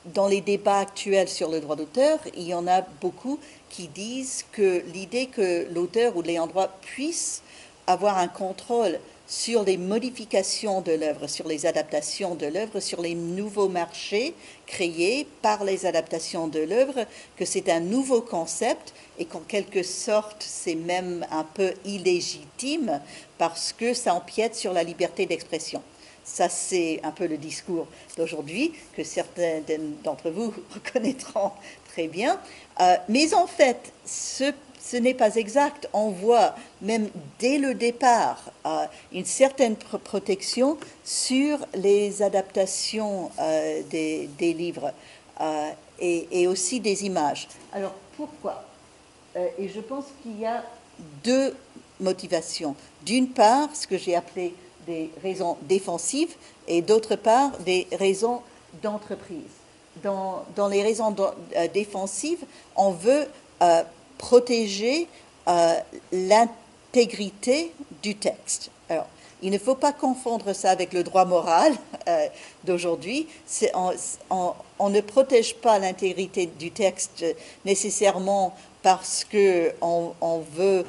S2: dans les débats actuels sur le droit d'auteur, il y en a beaucoup qui disent que l'idée que l'auteur ou l'ayant droit puisse avoir un contrôle sur les modifications de l'œuvre, sur les adaptations de l'œuvre, sur les nouveaux marchés créés par les adaptations de l'œuvre, que c'est un nouveau concept et qu'en quelque sorte c'est même un peu illégitime parce que ça empiète sur la liberté d'expression. Ça, c'est un peu le discours d'aujourd'hui que certains d'entre vous reconnaîtront très bien. Mais en fait, ce n'est pas exact. On voit même dès le départ une certaine protection sur les adaptations des livres et aussi des images. Alors, pourquoi? Et je pense qu'il y a deux motivations. D'une part, ce que j'ai appelé des raisons défensives et d'autre part des raisons d'entreprise. Dans les raisons défensives, on veut protéger l'intégrité du texte. Alors, il ne faut pas confondre ça avec le droit moral d'aujourd'hui. On ne protège pas l'intégrité du texte nécessairement parce qu'on veut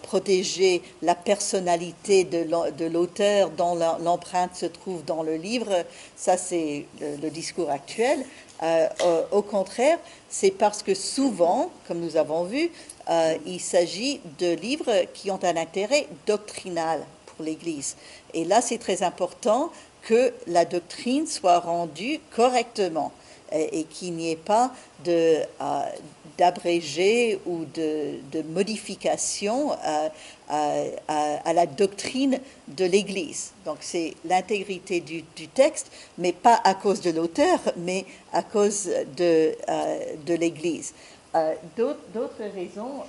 S2: protéger la personnalité de l'auteur dont l'empreinte se trouve dans le livre. Ça, c'est le discours actuel. Au contraire, c'est parce que souvent, comme nous avons vu, il s'agit de livres qui ont un intérêt doctrinal pour l'Église. Et là, c'est très important que la doctrine soit rendue correctement et qu'il n'y ait pas d'abrégé ou de modification à la doctrine de l'Église. Donc c'est l'intégrité du texte, mais pas à cause de l'auteur, mais à cause de l'Église. D'autres raisons,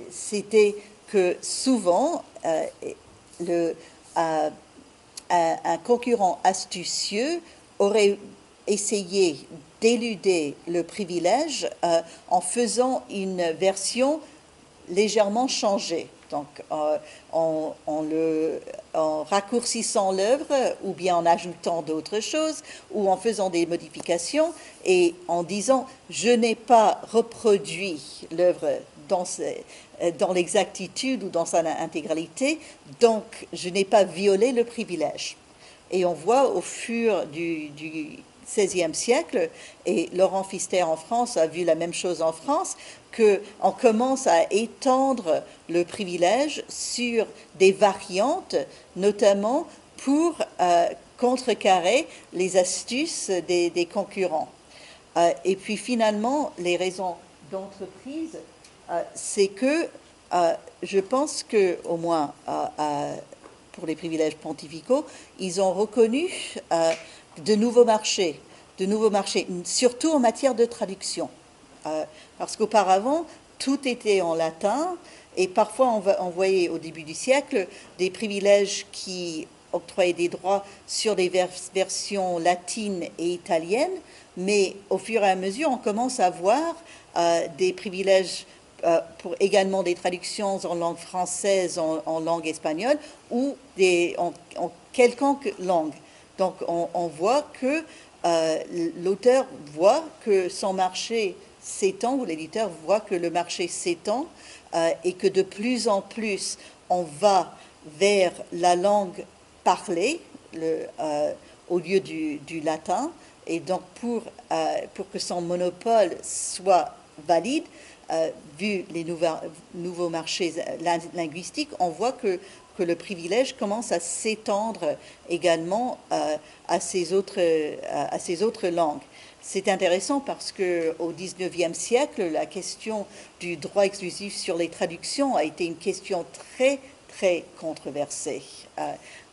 S2: c'était que souvent, un concurrent astucieux aurait essayé d'éluder le privilège en faisant une version légèrement changée. Donc, en raccourcissant l'œuvre ou bien en ajoutant d'autres choses ou en faisant des modifications et en disant « je n'ai pas reproduit l'œuvre dans l'exactitude ou dans sa intégralité, donc je n'ai pas violé le privilège ». Et on voit au fur du XVIe siècle, et Laurent Pfister en France a vu la même chose en France, qu'on commence à étendre le privilège sur des variantes, notamment pour contrecarrer les astuces des concurrents. Et puis finalement, les raisons d'entreprise, c'est que je pense que, au moins pour les privilèges pontificaux, ils ont reconnu de nouveaux marchés, surtout en matière de traduction. Parce qu'auparavant, tout était en latin, et parfois on voyait au début du siècle des privilèges qui octroyaient des droits sur des versions latines et italiennes, mais au fur et à mesure, on commence à voir des privilèges pour également des traductions en langue française, en langue espagnole, ou en quelconque langue. Donc on voit que l'auteur voit que son marché s'étend, ou l'éditeur voit que le marché s'étend, et que de plus en plus on va vers la langue parlée au lieu du latin. Et donc pour que son monopole soit valide, vu les nouveaux marchés linguistiques, on voit que le privilège commence à s'étendre également à ces autres langues. C'est intéressant parce qu'au XIXe siècle, la question du droit exclusif sur les traductions a été une question très, très controversée.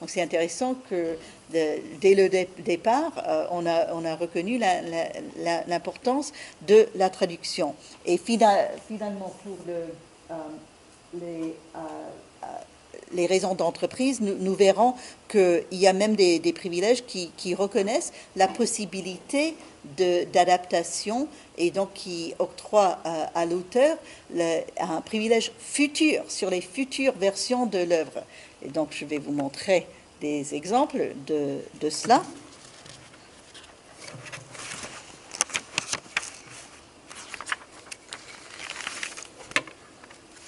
S2: Donc c'est intéressant que dès le départ, on a reconnu l'importance de la traduction. Et finalement, pour les raisons d'entreprise, nous verrons qu'il y a même des privilèges qui reconnaissent la possibilité d'adaptation et donc qui octroient à l'auteur un privilège futur sur les futures versions de l'œuvre. Et donc je vais vous montrer des exemples de cela.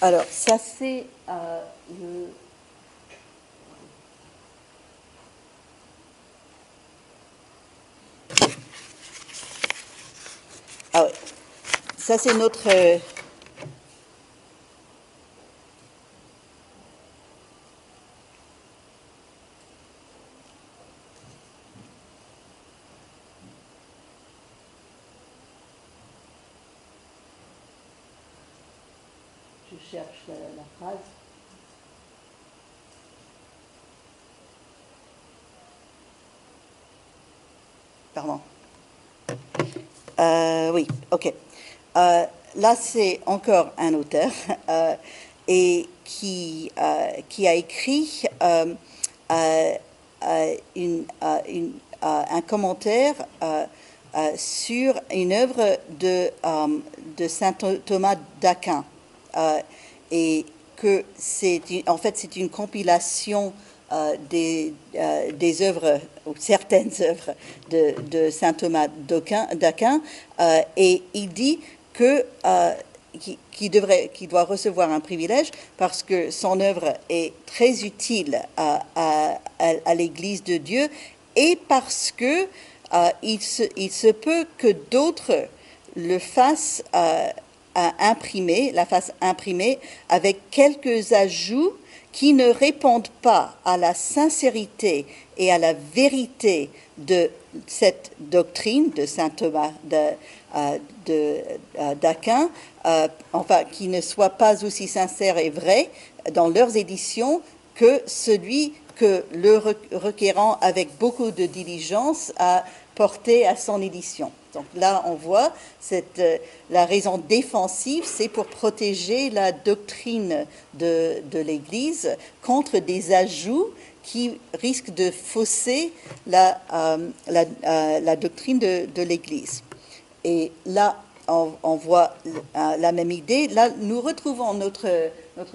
S2: Alors ça c'est le... Ah oui, ça c'est notre... Je cherche la phrase. Pardon. Oui, ok. Là, c'est encore un auteur et qui a écrit un commentaire sur une œuvre de saint Thomas d'Aquin, et que en fait c'est une compilation des œuvres, ou certaines œuvres de saint Thomas d'Aquin, et il dit que qui doit recevoir un privilège parce que son œuvre est très utile à l'Église de Dieu et parce que il se peut que d'autres le fassent imprimer, la fassent imprimer avec quelques ajouts qui ne répondent pas à la sincérité et à la vérité de cette doctrine de saint Thomas d'Aquin, enfin, qui ne soit pas aussi sincère et vrai dans leurs éditions que celui que le requérant, avec beaucoup de diligence, a porté à son édition. Donc là, on voit la raison défensive, c'est pour protéger la doctrine de l'Église contre des ajouts qui risquent de fausser la doctrine de l'Église. Et là, on voit la même idée. Là, nous retrouvons notre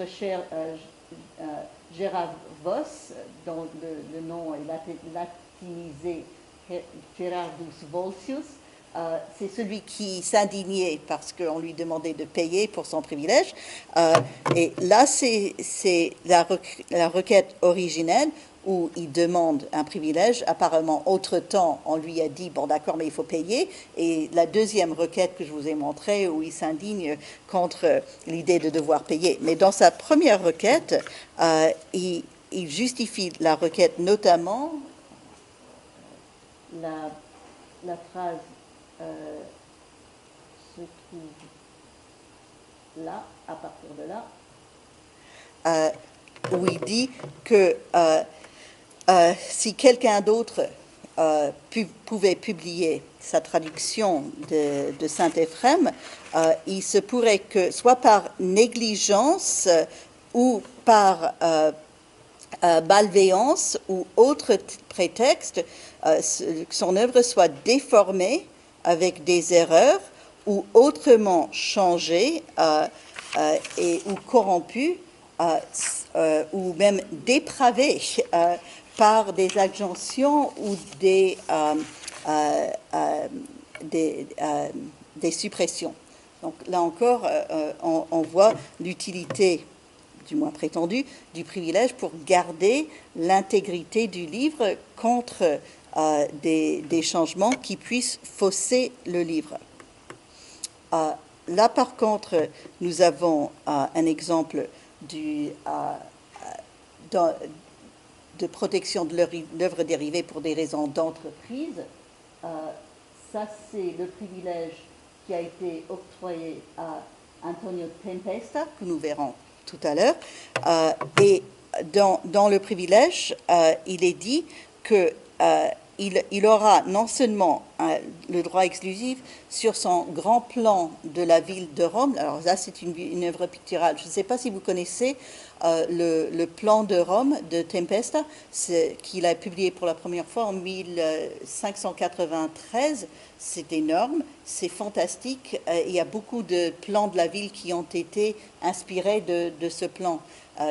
S2: cher Gérard Voss, dont le nom est latinisé Gerardus Volsius. C'est celui qui s'indignait parce qu'on lui demandait de payer pour son privilège. Et là, c'est la requête originelle où il demande un privilège. Apparemment, autre-temps, on lui a dit, bon d'accord, mais il faut payer. Et la deuxième requête que je vous ai montrée, où il s'indigne contre l'idée de devoir payer. Mais dans sa première requête, il justifie la requête notamment, la phrase se trouve là, à partir de là, où il dit que si quelqu'un d'autre pouvait publier sa traduction de Saint Éphrem, il se pourrait que, soit par négligence ou par malveillance ou autre prétexte, son œuvre soit déformée avec des erreurs ou autrement changée ou corrompue ou même dépravée par des adjonctions ou des suppressions. Donc là encore, on voit l'utilité, du moins prétendue, du privilège pour garder l'intégrité du livre contre des changements qui puissent fausser le livre. Là, par contre, nous avons un exemple de protection de l'œuvre dérivée pour des raisons d'entreprise. Ça, c'est le privilège qui a été octroyé à Antonio Tempesta, que nous verrons tout à l'heure. Et dans le privilège, il est dit que il aura non seulement le droit exclusif sur son grand plan de la ville de Rome. Alors là, c'est une œuvre picturale. Je ne sais pas si vous connaissez le plan de Rome de Tempesta, qu'il a publié pour la première fois en 1593. C'est énorme, c'est fantastique. Il y a beaucoup de plans de la ville qui ont été inspirés de ce plan,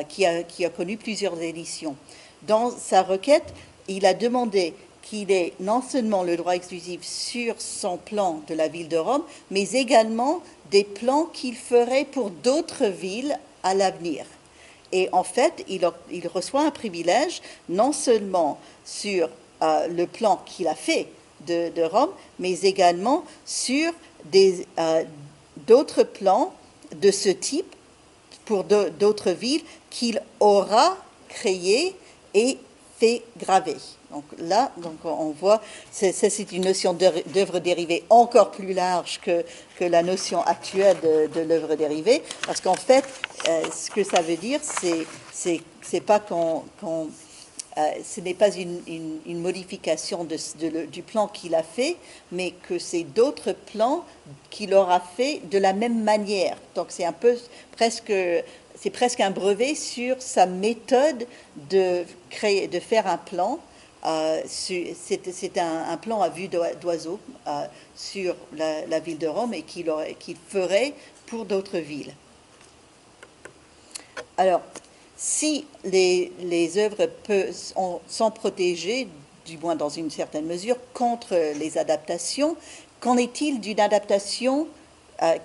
S2: qui a connu plusieurs éditions. Dans sa requête, il a demandé qu'il ait non seulement le droit exclusif sur son plan de la ville de Rome, mais également des plans qu'il ferait pour d'autres villes à l'avenir. Et en fait, il reçoit un privilège non seulement sur le plan qu'il a fait de Rome, mais également sur d'autres plans de ce type pour d'autres villes qu'il aura créées et fait graver. Donc là, on voit, c'est une notion d'œuvre dérivée encore plus large que la notion actuelle de l'œuvre dérivée, parce qu'en fait, ce que ça veut dire, c'est pas ce n'est pas une modification du plan qu'il a fait, mais que c'est d'autres plans qu'il aura fait de la même manière. Donc c'est c'est presque un brevet sur sa méthode de faire un plan. C'est un plan à vue d'oiseau sur la ville de Rome et qu'il ferait pour d'autres villes. Alors, si les œuvres sont protégées, du moins dans une certaine mesure, contre les adaptations, qu'en est-il d'une adaptation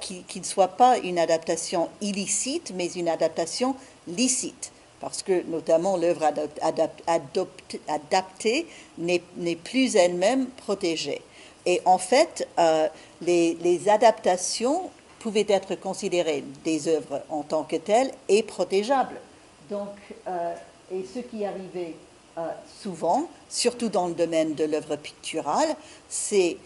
S2: qui ne soit pas une adaptation illicite, mais une adaptation licite, parce que notamment l'œuvre adaptée n'est plus elle-même protégée. Et en fait, les adaptations pouvaient être considérées des œuvres en tant que telles et protégeables. Donc, et ce qui arrivait souvent, surtout dans le domaine de l'œuvre picturale, c'est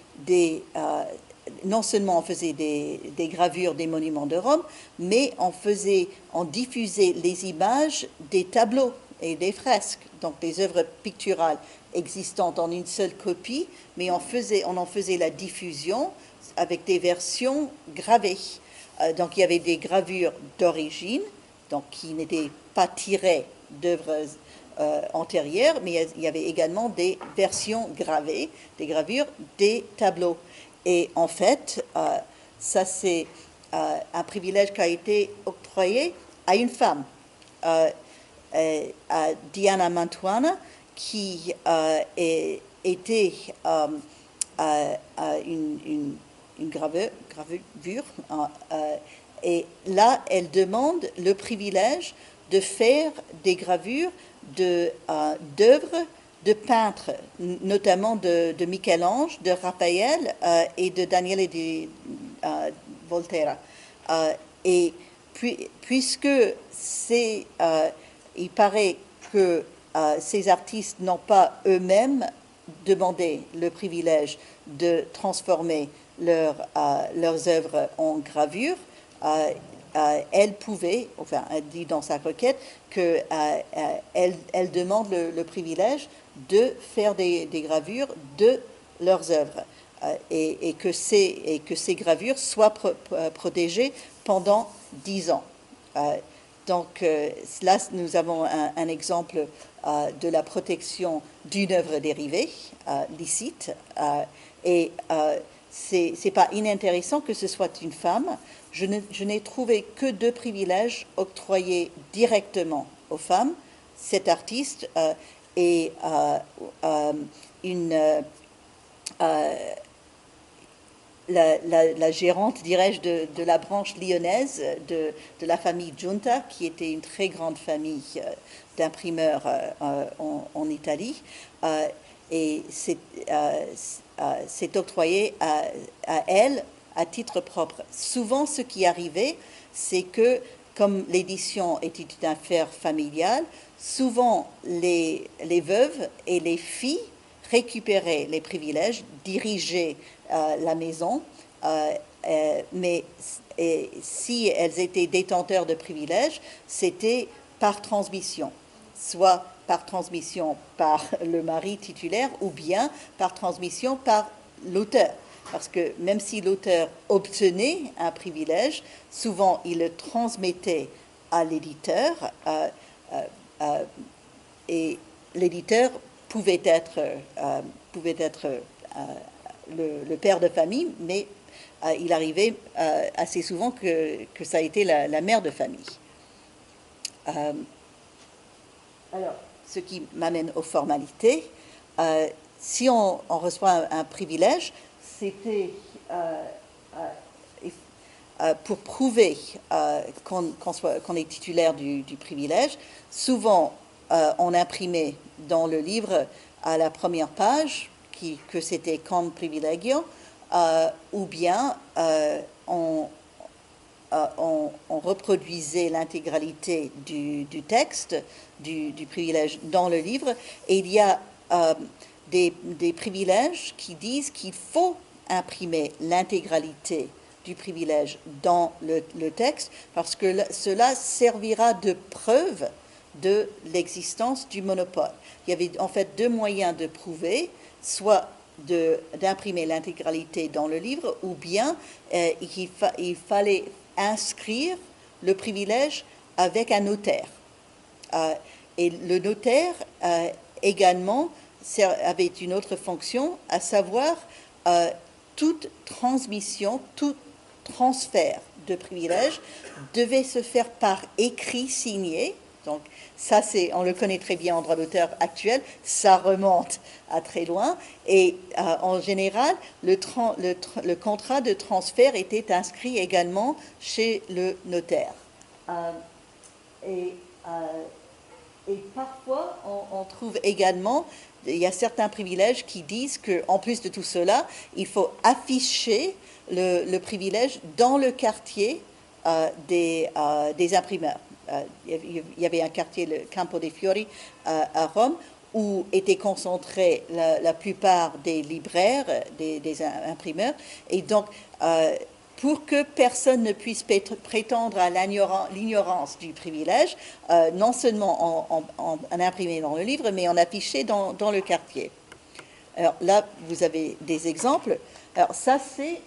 S2: non seulement on faisait des gravures des monuments de Rome, mais on diffusait les images des tableaux et des fresques, donc des œuvres picturales existantes en une seule copie, mais on en faisait la diffusion avec des versions gravées. Donc il y avait des gravures d'origine, donc qui n'étaient pas tirées d'œuvres antérieures, mais il y avait également des versions gravées, des gravures des tableaux. Et en fait, ça c'est un privilège qui a été octroyé à une femme, à Diana Mantuana, qui était une gravure, et là, elle demande le privilège de faire des gravures d'œuvres de peintres, notamment de Michel-Ange, de Raphaël et de Daniele di Volterra. Et puisque il paraît que ces artistes n'ont pas eux-mêmes demandé le privilège de transformer leurs œuvres en gravure, elle pouvait, enfin, elle dit dans sa requête qu'elle demande le privilège de faire des gravures de leurs œuvres et que ces gravures soient protégées pendant 10 ans. Donc là, nous avons un exemple de la protection d'une œuvre dérivée, licite, et c'est pas inintéressant que ce soit une femme. Je n'ai trouvé que 2 privilèges octroyés directement aux femmes. Cet artiste et la gérante, dirais-je, de la branche lyonnaise de la famille Giunta, qui était une très grande famille d'imprimeurs en Italie. Et c'est octroyé à elle à titre propre. Souvent, ce qui arrivait, c'est que, comme l'édition était une affaire familiale, souvent les veuves et les filles récupéraient les privilèges, dirigeaient la maison, mais si elles étaient détenteurs de privilèges, c'était par transmission, soit par transmission par le mari titulaire ou bien par transmission par l'auteur. Parce que même si l'auteur obtenait un privilège, souvent il le transmettait à l'éditeur et l'éditeur pouvait être le père de famille, mais il arrivait assez souvent que ça a été la mère de famille. Alors, ce qui m'amène aux formalités. Si on reçoit un privilège, c'était pour prouver qu'on est titulaire du privilège. Souvent, on imprimait dans le livre à la première page que c'était con privilegio, ou bien on reproduisait l'intégralité du texte du privilège dans le livre. Et il y a des privilèges qui disent qu'il faut imprimer l'intégralité du privilège dans le texte, parce que cela servira de preuve de l'existence du monopole. Il y avait en fait 2 moyens de prouver, soit d'imprimer l'intégralité dans le livre, ou bien il fallait inscrire le privilège avec un notaire. Et le notaire également avait une autre fonction, à savoir toute transmission, tout transfert de privilèges devait se faire par écrit signé Donc ça, on le connaît très bien en droit d'auteur actuel, ça remonte à très loin. Et en général, le contrat de transfert était inscrit également chez le notaire. Et parfois, on trouve également, il y a certains privilèges qui disent qu'en plus de tout cela, il faut afficher le privilège dans le quartier des imprimeurs. Il y avait un quartier, le Campo dei Fiori, à Rome, où étaient concentrés la plupart des libraires, des imprimeurs. Et donc, pour que personne ne puisse prétendre à l'ignorance du privilège, non seulement en imprimé dans le livre, mais en affiché dans le quartier. Alors là, vous avez des exemples. Alors ça, c'est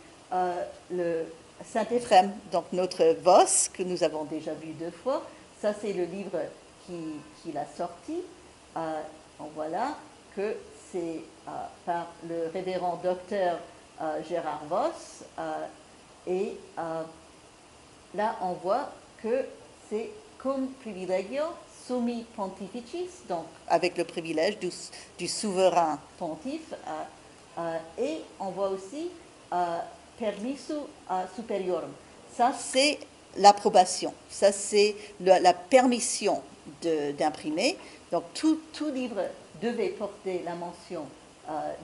S2: le Saint-Éphrem, donc notre Voss, que nous avons déjà vu 2 fois. Ça, c'est le livre qu'il a sorti. On voit là que c'est par le révérend docteur Gérard Voss. Et là, on voit que c'est cum privilegio summi pontificis, donc avec le privilège du souverain pontife. Et on voit aussi permissu superiorum. Ça, c'est l'approbation. Ça, c'est la permission d'imprimer. Donc, tout livre devait porter la mention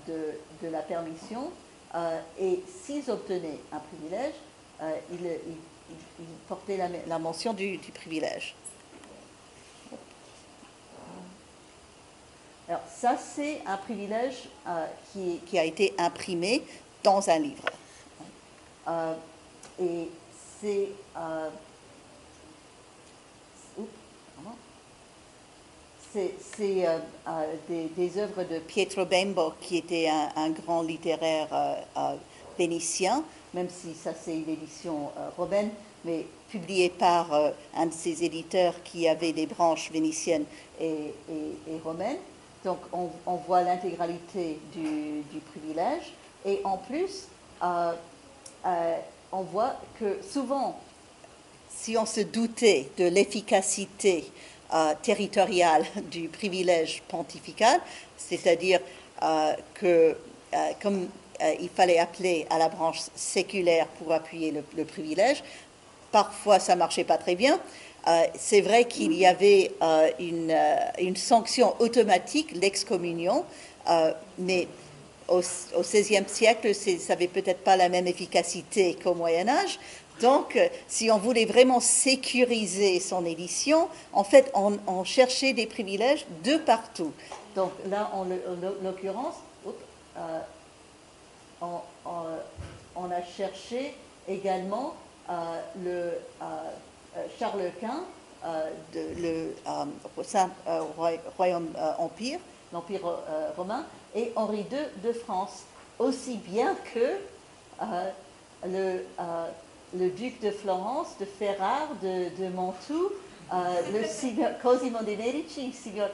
S2: de la permission. Et s'ils obtenaient un privilège, ils portaient la mention du privilège. Alors ça, c'est un privilège qui a été imprimé dans un livre. Et c'est... des œuvres de Pietro Bembo, qui était un grand littéraire vénitien, même si ça c'est une édition romaine, mais publié par un de ses éditeurs qui avait des branches vénitiennes et romaines. Donc on voit l'intégralité du privilège. Et en plus, on voit que souvent, si on se doutait de l'efficacité territoriale du privilège pontifical, c'est-à-dire que comme il fallait appeler à la branche séculaire pour appuyer le privilège, parfois ça ne marchait pas très bien. C'est vrai qu'il y avait une sanction automatique, l'excommunion, mais au XVIe siècle, ça n'avait peut-être pas la même efficacité qu'au Moyen-Âge. Donc, si on voulait vraiment sécuriser son édition, en fait, on cherchait des privilèges de partout. Donc là, en l'occurrence, on a cherché également le Charles Quint, le Saint-Royaume Empire, l'Empire romain, et Henri II de France, aussi bien que le duc de Florence, de Ferrare, de Mantoue, le signor Cosimo de Medici, il signor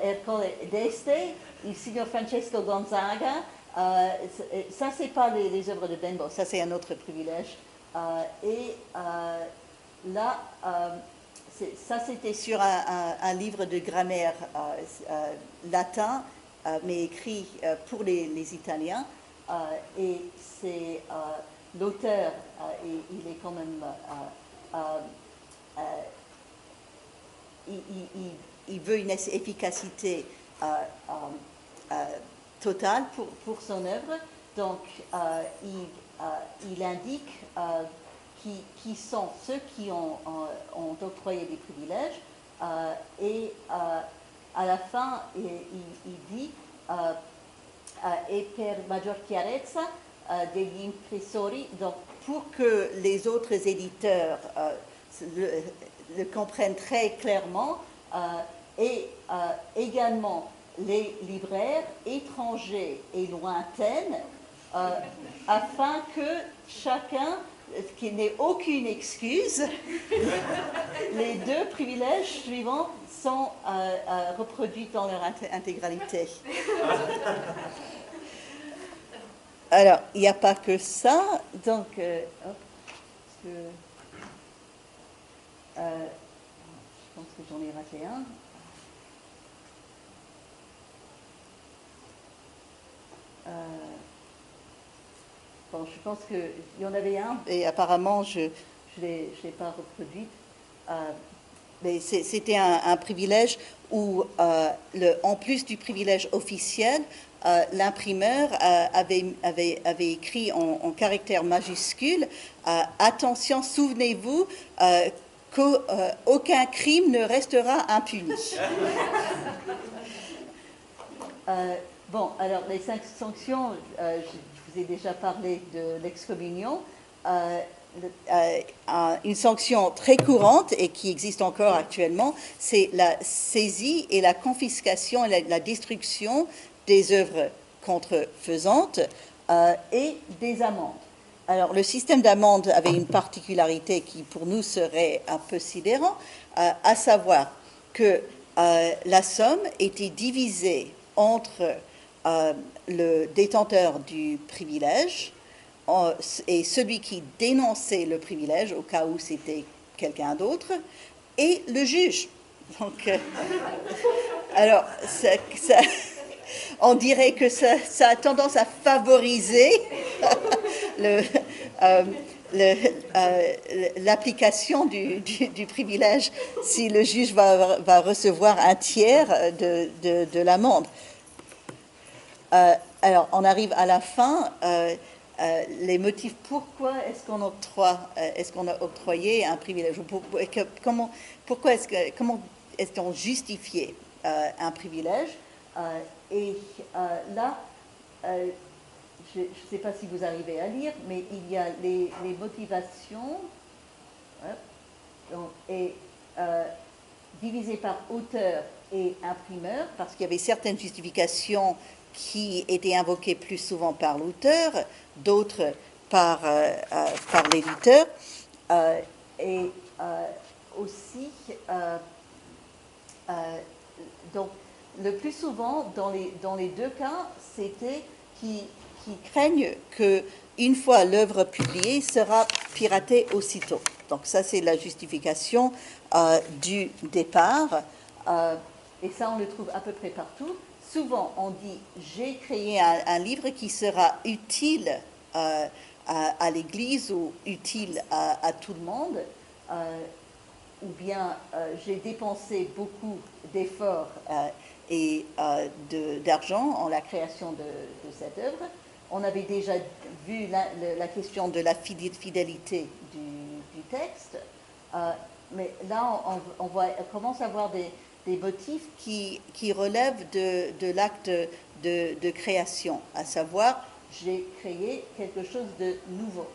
S2: Ercole d'Este, il signor Francesco Gonzaga. Ça, c'est pas les œuvres de Bembo, ça c'est un autre privilège. Là, ça c'était sur un livre de grammaire latin, mais écrit pour les Italiens. Et c'est l'auteur, il est quand même... il veut une efficacité totale pour son œuvre. Donc, il indique qui sont ceux qui ont octroyé des privilèges. Et à la fin, il dit et per maggior chiarezza degli impressori, donc pour que les autres éditeurs le comprennent très clairement, et également les libraires étrangers et lointaines, afin que chacun, qu'il n'ait aucune excuse, les 2 privilèges suivants sont reproduits dans leur intégralité. Alors, il n'y a pas que ça, donc, je pense que j'en ai raté un. Bon, je pense qu'il y en avait un, et apparemment, je ne l'ai pas reproduit. Mais c'était un privilège où, en plus du privilège officiel, l'imprimeur avait écrit en caractères majuscules attention, souvenez-vous qu'aucun crime ne restera impuni. Bon, alors les 5 sanctions, je vous ai déjà parlé de l'excommunion. Une sanction très courante et qui existe encore actuellement, c'est la saisie et la confiscation et la destruction des œuvres contrefaisantes et des amendes. Alors, le système d'amende avait une particularité qui, pour nous, serait un peu sidérant, à savoir que la somme était divisée entre le détenteur du privilège et celui qui dénonçait le privilège, au cas où c'était quelqu'un d'autre, et le juge. Donc, alors, on dirait que ça a tendance à favoriser l'application du privilège si le juge va recevoir un tiers de l'amende. Alors, on arrive à la fin. Les motifs, pourquoi est-ce qu'on a octroyé un privilège, comment est-ce qu'on justifiait un privilège, et là, je ne sais pas si vous arrivez à lire, mais il y a les motivations, et divisé par auteur et imprimeur, parce qu'il y avait certaines justifications qui étaient invoquées plus souvent par l'auteur, d'autres par l'éditeur, et aussi, donc, le plus souvent, dans les 2 cas, c'était qui craignent qu'une fois l'œuvre publiée, sera piratée aussitôt. Donc ça, c'est la justification du départ, et ça, on le trouve à peu près partout. Souvent, on dit « j'ai créé un livre qui sera utile à l'Église ou utile à tout le monde », ou bien j'ai dépensé beaucoup d'efforts et d'argent en la création de cette œuvre. On avait déjà vu la question de la fidélité du texte, mais là on commence à voir des motifs qui relèvent de l'acte de création, à savoir j'ai créé quelque chose de nouveau.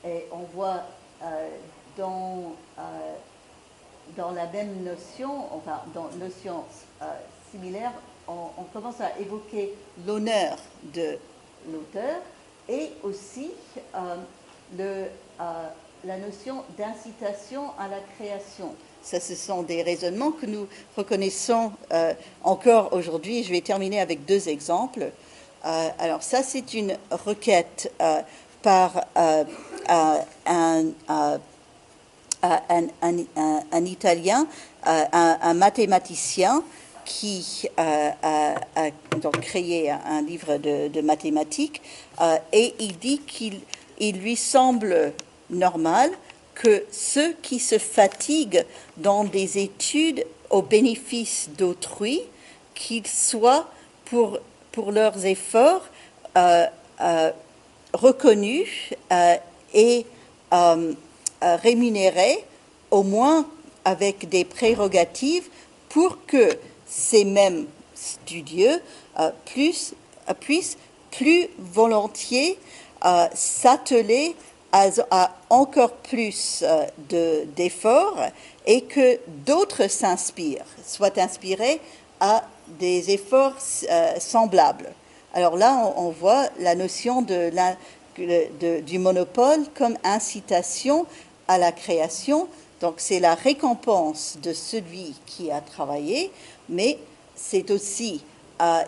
S2: Et on voit dans la même notion, enfin dans notion similaire, on commence à évoquer l'honneur de l'auteur et aussi la notion d'incitation à la création. Ça, ce sont des raisonnements que nous reconnaissons encore aujourd'hui. Je vais terminer avec 2 exemples. Alors ça, c'est une requête par un Italien, un mathématicien qui a donc créé un livre de mathématiques, et il dit qu'il lui semble normal que ceux qui se fatiguent dans des études au bénéfice d'autrui, qu'ils soient pour leurs efforts reconnus et rémunérés, au moins avec des prérogatives, pour que ces mêmes studieux puissent plus volontiers s'atteler à encore plus d'efforts, et que d'autres soient inspirés à des efforts semblables. Alors là, on voit la notion du monopole comme incitation à la création. Donc c'est la récompense de celui qui a travaillé, mais c'est aussi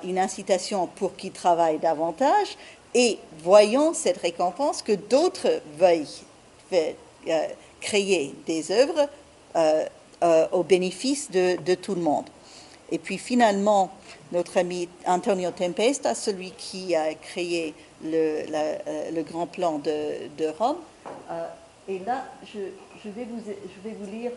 S2: une incitation pour qu'il travaille davantage, et voyant cette récompense, que d'autres veuillent créer des œuvres au bénéfice de tout le monde. Et puis finalement, notre ami Antonio Tempesta, celui qui a créé le grand plan de Rome, et là, je vais vous lire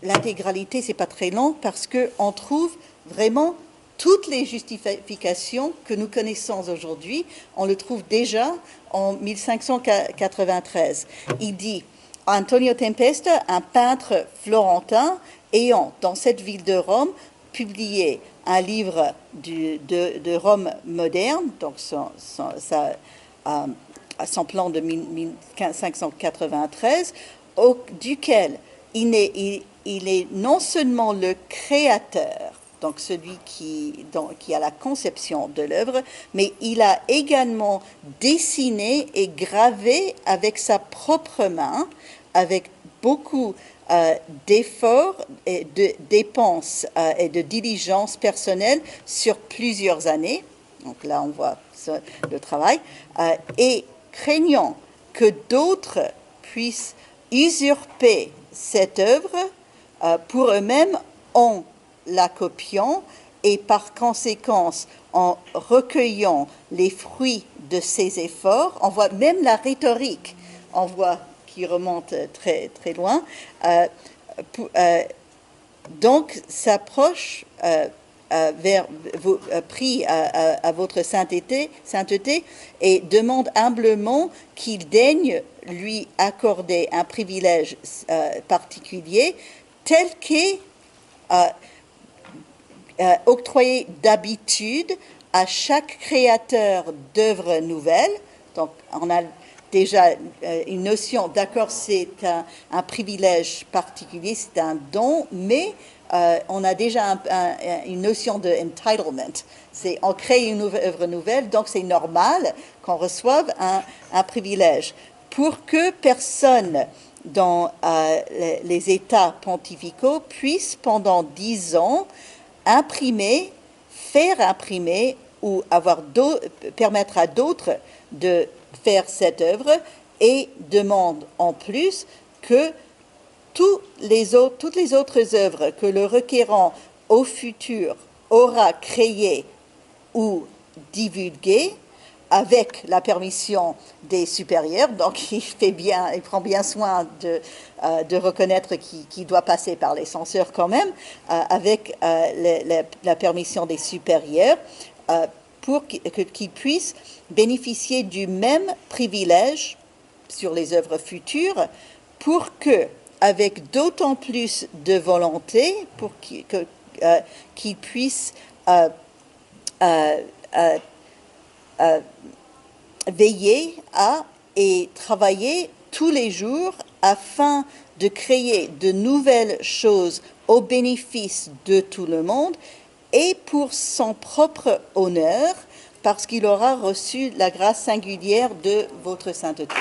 S2: l'intégralité, c'est pas très long, parce qu'on trouve vraiment toutes les justifications que nous connaissons aujourd'hui, on le trouve déjà en 1593. Il dit, Antonio Tempesta, un peintre florentin, ayant, dans cette ville de Rome, publié un livre de Rome moderne, donc son plan de 1593, duquel il est non seulement le créateur, donc celui qui a la conception de l'œuvre, mais il a également dessiné et gravé avec sa propre main, avec beaucoup d'efforts et de dépenses et de diligence personnelle sur plusieurs années. Donc là, on voit le travail. Et craignant que d'autres puissent usurper cette œuvre pour eux-mêmes en la copiant et par conséquent en recueillant les fruits de ces efforts. On voit même la rhétorique, on voit qui remonte très, très loin. Donc, s'approche prie à votre sainteté et demande humblement qu'il daigne lui accorder un privilège particulier tel qu'est octroyé d'habitude à chaque créateur d'œuvres nouvelles. Donc, on a déjà une notion, d'accord, c'est un privilège particulier, c'est un don, mais on a déjà une notion de entitlement. On crée une œuvre nouvelle, donc c'est normal qu'on reçoive un privilège. Pour que personne dans les États pontificaux puisse pendant 10 ans imprimer, faire imprimer ou permettre à d'autres de faire cette œuvre, et demande en plus que toutes les autres œuvres que le requérant au futur aura créées ou divulguées avec la permission des supérieurs, donc il prend bien soin de reconnaître qu'il doit passer par les censeurs quand même, avec la permission des supérieurs, pour qu'ils puissent bénéficier du même privilège sur les œuvres futures, pour que, avec d'autant plus de volonté, pour qu'ils puissent veiller à et travailler tous les jours afin de créer de nouvelles choses au bénéfice de tout le monde et pour son propre honneur, parce qu'il aura reçu la grâce singulière de votre sainteté.